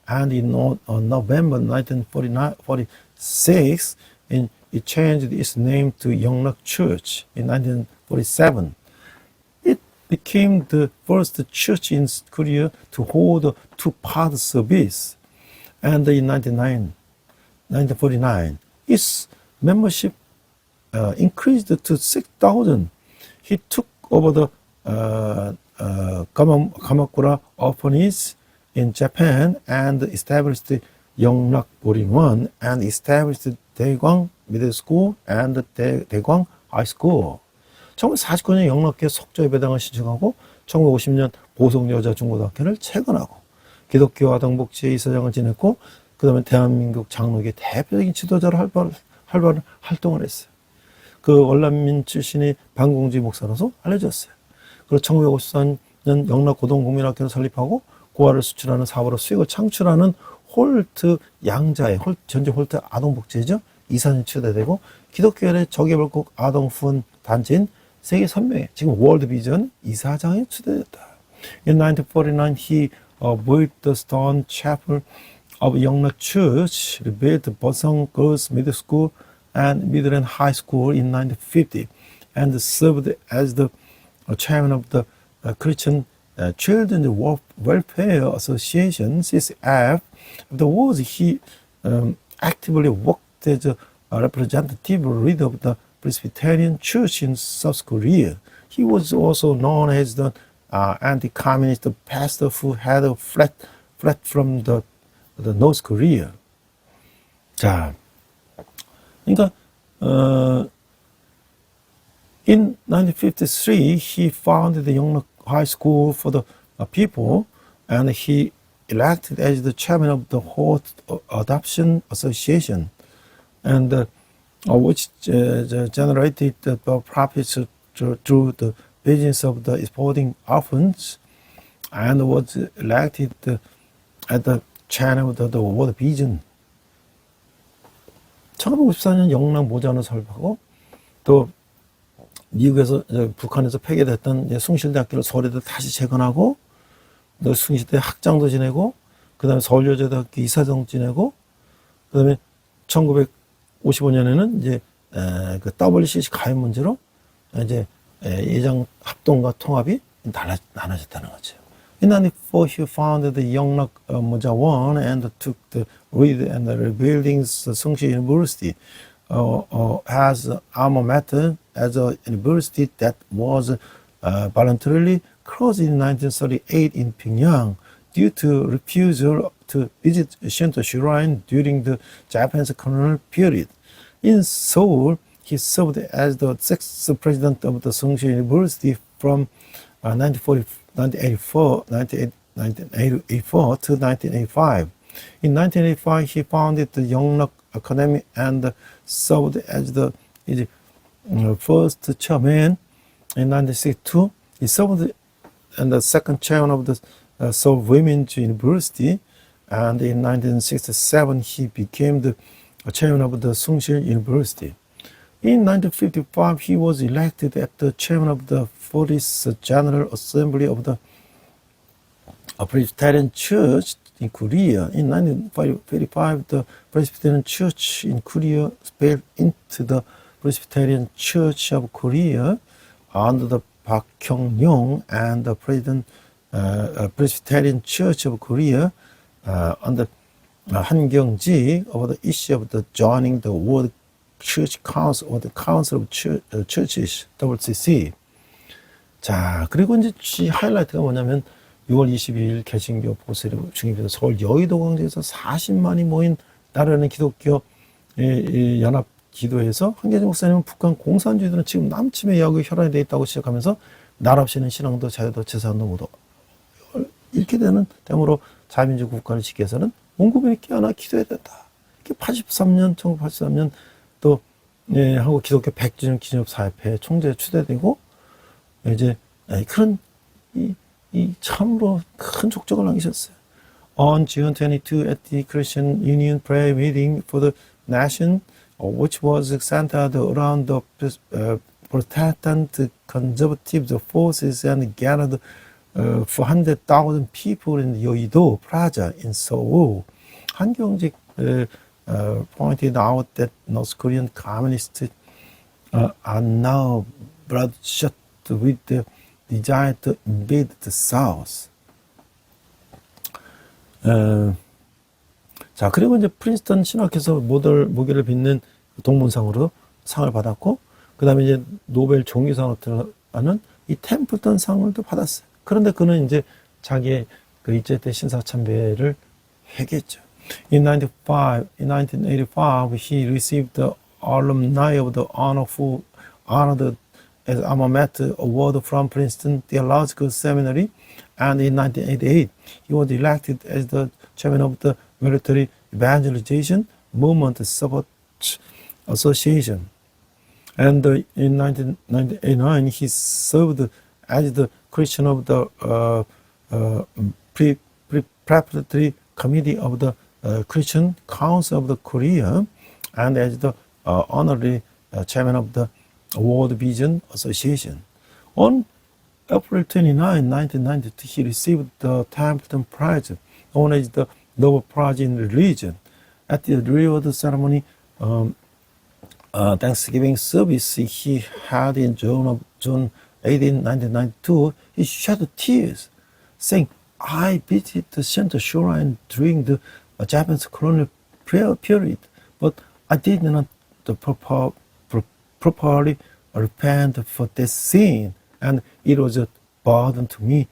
And in November 1946, it changed its name to Yeongnak Church in 1947. It became the first church in Korea to hold a two-part service. And in 1949, its membership increased to 6,000. He took over the Kamakura orphanage in Japan and established Yeongnak Boarding 1 and established Daegwang Middle School and Daegwang High School. 1949년 영락교회 속죄배당을 신청하고 1950년 보성여자중고등학교를 채건하고 기독교 아동복지회 이사장을 지냈고 그 다음에 대한민국 장로계 대표적인 지도자로 활발한 활동을 했어요. 그 월남민 출신의 방공지 목사로서 알려졌어요. 그리고 1954년 영락고등국민학교를 설립하고 고아를 수출하는 사업으로 수익을 창출하는 홀트 양자의 전체 홀트 아동복지회죠. 이사님 추대되고 기독교회 저개발국 아동 후원 단체인 세계 선명회 지금 월드비전 이사장에 추대됐다. In 1949, he built the stone chapel of Yeongnak Church, rebuilt Bosong Girls Middle School and Middle and High School in 1950, and served as the chairman of the Christian Children's Welfare Association (CCF). Afterwards, he actively worked as a representative leader of the Presbyterian Church in South Korea. He was also known as the anti-communist pastor who had fled from the North Korea. 자, 그러니까 in 1953, he founded the Yeongnak High School for the people, and he elected as the chairman of the Holt Adoption Association, and which generated the profits through the business of the exporting orphans, and was elected as the chairman of the World Vision. 1954년 영락 모자원을 설립하고 또 미국에서 북한에서 폐기됐던 숭실대학교를 서울에도 다시 재건하고 또 숭실대 학장도 지내고 그 다음에 서울여자대학교 이사장 지내고 그 다음에 1955년에는 이제 그 WCC 가입 문제로 이제 예장 합동과 통합이 나눠졌다는 거죠. In 1994, he founded the Yeongnak Mojawan and took the lead and the rebuilding Sungsi University as alma mater as a university that was voluntarily closed in 1938 in Pyongyang due to refusal to visit Shinto Shrine during the Japanese colonial period. In Seoul, he served as the sixth president of the Sungsi University from 1984 to 1985. In 1985, he founded the Yeongnak Academy and served as the first chairman in 1962. He served and the second chairman of the Seoul Women's University, and in 1967 he became the chairman of the Sungsil University. In 1955 he was elected as the chairman of the 40th General Assembly of the Presbyterian Church in Korea. In 1955 the Presbyterian Church in Korea split into the Presbyterian Church of Korea under the Park Kyung-yong and the Presbyterian Church of Korea under Han Kyung-ji over the issue of the joining the World Church Council or the Council of Churches (WCC). 자, 그리고 이제 이 하이라이트가 뭐냐면 6월 22일 개신교 보세리 중립에서 서울 여의도 광장에서 40만이 모인 나라는 기독교 연합 기도에서 한계진 목사님은 북한 공산주의들은 지금 남침의 야구에 혈안이 되어 있다고 시작하면서 나라 없이는 신앙도 자유도 재산도 모두 이렇게 되므로 자유민주 국가를 지키기 위해서는 온 국민이 깨어나 기도해야 된다. 이렇게 1983년 또 한국 기독교 100주년 기념 사협회 총재에 추대되고 이제 그런 이 참으로 큰 족적을 남기셨어요. On June 22 at the Christian Union prayer meeting for the nation, which was centered around the Protestant conservative forces and gathered 400,000 people in Yeouido Plaza in Seoul. 한경직 pointed out that North Korean communists are now bloodshot with the desire to invade the South. 자, 그리고 이제 프린스턴 신학에서 모기를 빚는 동문상으로 상을 받았고, 그 다음에 이제 노벨 종교상을 들어가는 이 템플턴 상을 또 받았어요. 그런데 그는 이제 자기의 그 일제 때 신사참배를 회개했죠. In 1985, he received the alumni of the honor who honored as alma mater award from Princeton Theological Seminary, and in 1988, he was elected as the chairman of the Military Evangelization Movement Support Association. And in 1989, he served as the Christian of the preparatory committee of the Christian Council of the Korea, and as the honorary chairman of the World Vision Association. On April 29, 1992, he received the Templeton Prize, known as the Nobel Prize in Religion. At the reward ceremony, Thanksgiving service he had in June 18, 1992, he shed tears, saying, "I visited the Central Shoreline during the Japanese colonial period, but I did not properly repent for this sin, and it was a burden to me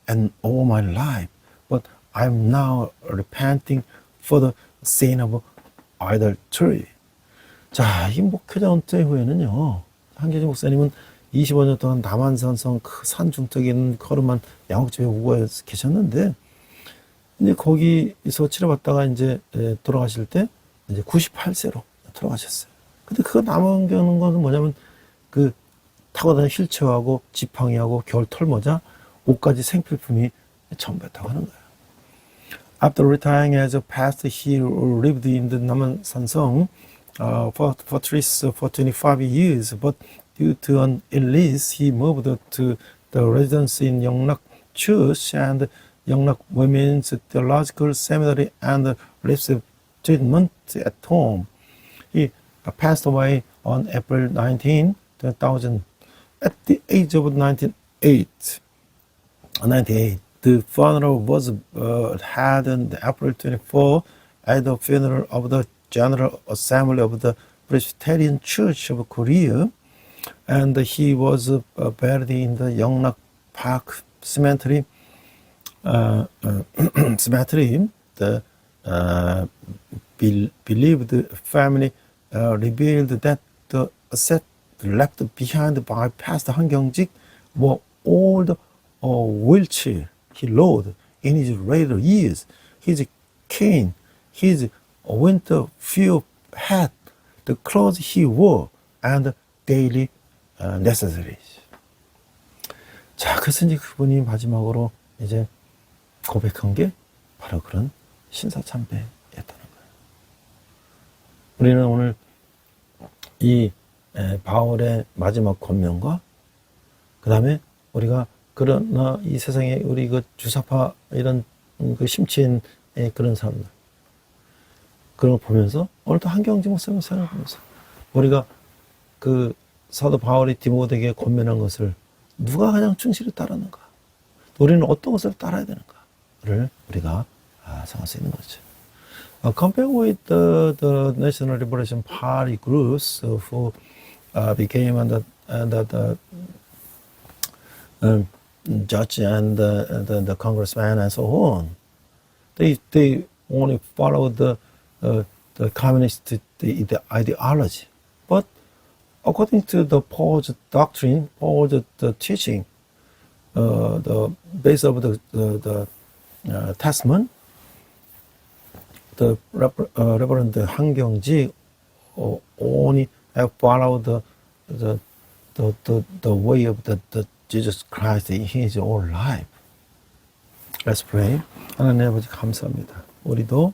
and all my life. But I'm now repenting for the sin of idolatry." 자, 이 목회자 은퇴 후에는요, 한계진 목사님은 25년 동안 남한산성 그 산 중턱에 있는 거름한 양옥집에 오고 계셨는데, 이제 거기서 치료받다가 이제 돌아가실 때 이제 98세로 돌아가셨어요. 근데 그거 남은 것은 뭐냐면 그 타고 다니는 휠체어하고 지팡이하고 겨울 털모자, 옷까지 생필품이 전부였다고 하는 거예요. After retiring as a pastor, he lived in the 남한산성 fortress for 25 years, but due to an illness, he moved to the residence in Yongnak Church and Yongnak Women's Theological Seminary and received treatment at home. He passed away on April 19, 2000, at the age of 98. The funeral was held on April 24 at the funeral of the General Assembly of the Presbyterian Church of Korea, and he was buried in the Yongnak Park Cemetery. The believed family revealed that the assets left behind by Pastor Han Kyung-jik were old wheelchair he rode in his later years, his cane, his winter fuel hat, the clothes he wore, and daily necessities. 자, 그래서 이제 그분이 마지막으로 이제 고백한 게 바로 그런 신사참배였다는 거예요. 우리는 오늘 이 바울의 마지막 권면과 그 다음에 우리가 그러나 이 세상에 우리 그 주사파 이런 그 심취인 그런 사람들 그런 걸 보면서 오늘도 한경지 목사님 생각하면서 우리가 그 사도 바울이 디모데에게 권면한 것을 누가 가장 충실히 따르는가? 우리는 어떤 것을 따라야 되는가를 우리가 생각할 수 있는 거죠. Compared with the National Liberation Party groups who became the judge and the congressman and so on, they only follow the communist the ideology, but according to the Paul's doctrine, Paul's the teaching, the base of the Testament, the Reverend 한경지 only have followed the way of the Jesus Christ in his whole life. Let's pray. 하나님 아버지 감사합니다. 우리도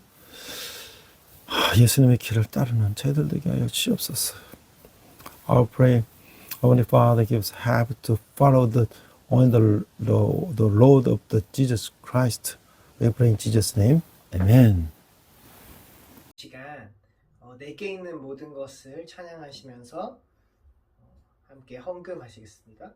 예수님의 길을 따르는 저희들 되게 하여 주옵소서. I pray, Heavenly Father, give us habit to follow only the road of the Jesus Christ. We pray in Jesus' name. Amen. 시간 내게 있는 모든 것을 찬양하시면서 함께 헌금하시겠습니다.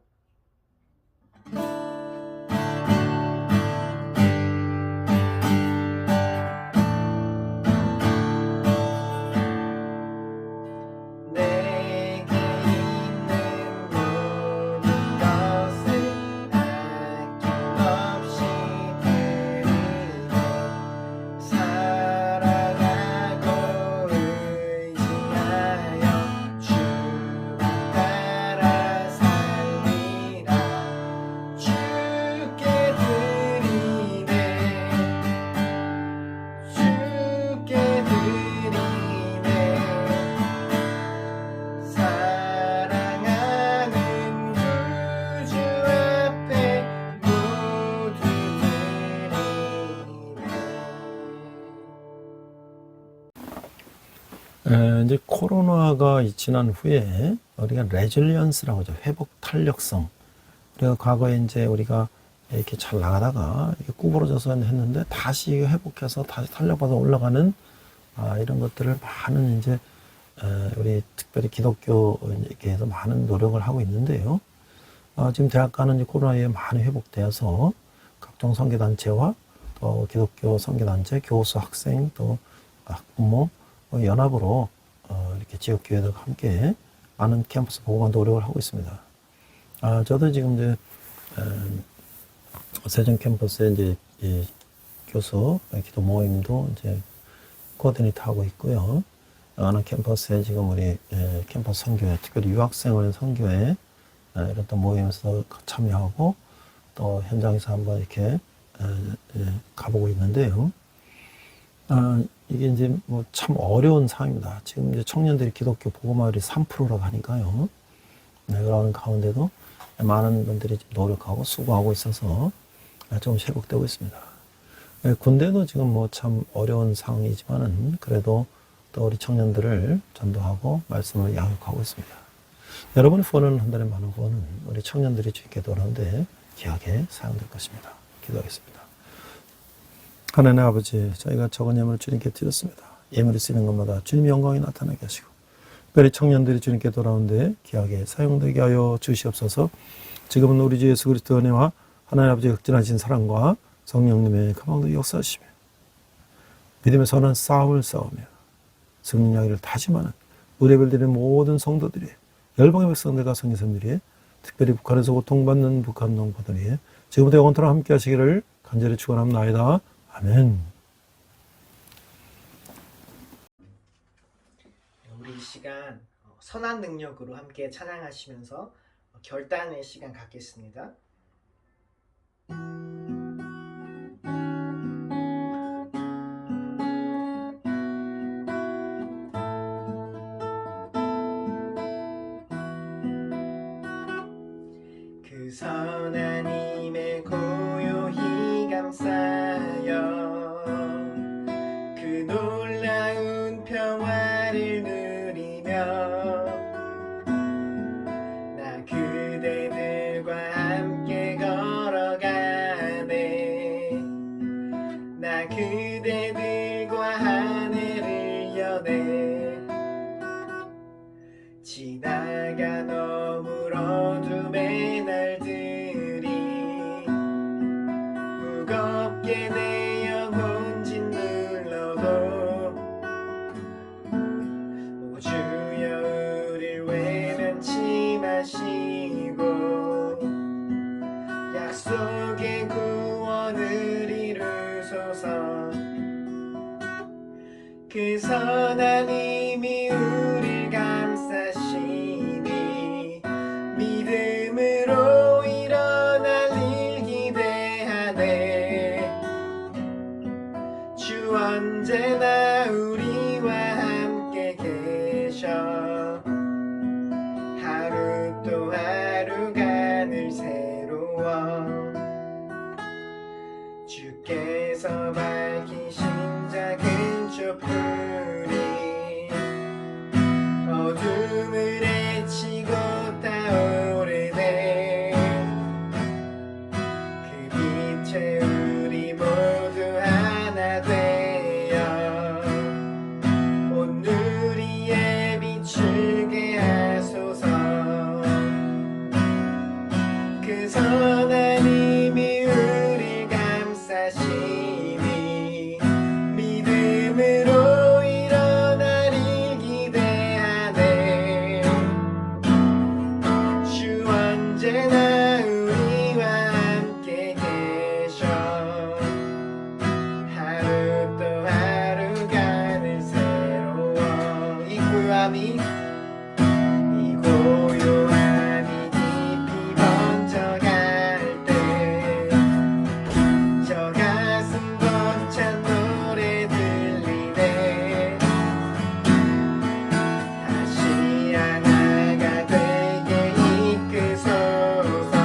이제 코로나가 지난 후에 우리가 레질리언스라고 하죠. 회복 탄력성. 우리가 과거에 이제 우리가 이렇게 잘 나가다가 이렇게 구부러져서 했는데 다시 회복해서 다시 탄력받아 올라가는 이런 것들을 많은 이제 우리 특별히 기독교에서 많은 노력을 하고 있는데요. 지금 대학가는 이제 코로나에 많이 회복되어서 각종 선교단체와 또 기독교 선교단체, 교수, 학생, 또 학부모 연합으로 이렇게 지역교회들과 함께 많은 캠퍼스 보호관 노력을 하고 있습니다. 저도 지금 이제 세종 캠퍼스에 이제 교수 기도 모임도 이제 코디네이터 하고 있고요. 어느 캠퍼스에 지금 우리 캠퍼스 선교회, 특별히 유학생을 선교회 이런 또 모임에서 참여하고 또 현장에서 한번 이렇게 가보고 있는데요. 이게 이제 뭐 참 어려운 상황입니다. 지금 이제 청년들이 기독교 복음화율이 3%라고 하니까요. 그런 가운데도 많은 분들이 노력하고 수고하고 있어서 조금씩 회복되고 있습니다. 군대도 지금 뭐 참 어려운 상황이지만은 그래도 또 우리 청년들을 전도하고 말씀을 양육하고 있습니다. 여러분의 후원을 한 달에 많은 후원은 우리 청년들이 주께 돌아오는데 귀하게 사용될 것입니다. 기도하겠습니다. 하나님 아버지, 저희가 적은 예물을 주님께 드렸습니다. 예물이 쓰이는 것마다 주님의 영광이 나타나게 하시고 특별히 청년들이 주님께 돌아오는데 귀하게 사용되게 하여 주시옵소서. 지금은 우리 주 예수 그리스도의 은혜와 하나님 아버지의 극진하신 사랑과 성령님의 가망도 역사하시며 믿음의 선한 싸움을 싸우며 승리하기를 다짐하는 의뢰별들의 모든 성도들이 열방의 백성들과 성교사님들이 특별히 북한에서 고통받는 북한 농부들이 지금부터 영원토록 함께 하시기를 간절히 축원합니다. 아멘. 우리 이 시간 선한 능력으로 함께 찬양하시면서 결단의 시간 갖겠습니다. 선한 힘에 고요히 감싸여 그 놀라운 평화를 누리며 나 그대들과 함께 걸어가네. 나 그대들과 하늘을 여네. 지나가 너물어둠의 날들이 무겁게 내 영혼 짓눌러도 오 주여 우릴 외면치 마시고 약속의 구원을 이루소서. 그 선한 힘이 우릴 감싸시니 믿음으로 일어날 일 기대하네. 주 언제나 우리와 함께 계셔 하루 또 하루가 늘 새로워. 주께서 밝히신 작은 촛불이 어둠을 헤치고 타오르네. 그 빛에 우리 모두 하나 되어 온 누리에 비추게 하소서. 그 선한 힘이 우릴 감싸시니 믿음으로 일어날 일 기대하네. 주 언제나 우리와 함께 계셔 하루 또 하루가 늘 새로워. 이 고요함이 깊이 번져갈 때 저 가슴 벅찬 노래 들리네. 다시 하나가 되게 이끄소서.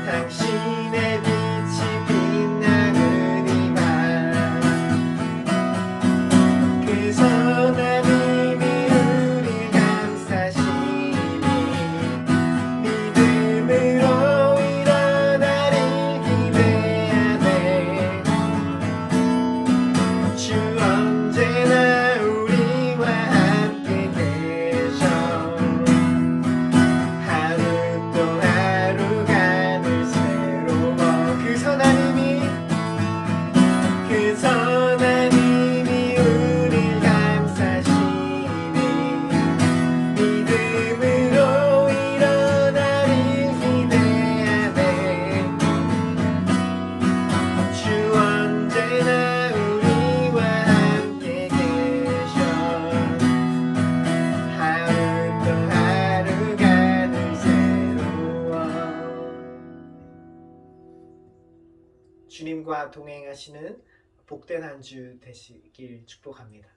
당신의 빛이 빛나는 이 밤 그 선한 힘이 우릴 감싸시니 믿음으로 일어날 일 기대하네. 주 언제나 우리와 함께 계셔 하루 또 하루가 늘 새로워. 그 선한 힘이 우릴 감싸시니 믿음으로 일어날 일 기대하네. 주 언제나 우리와 함께 계셔 하루 또 하루가 늘 새로워. 주님과 동행하시는 복된 한 주 되시길 축복합니다.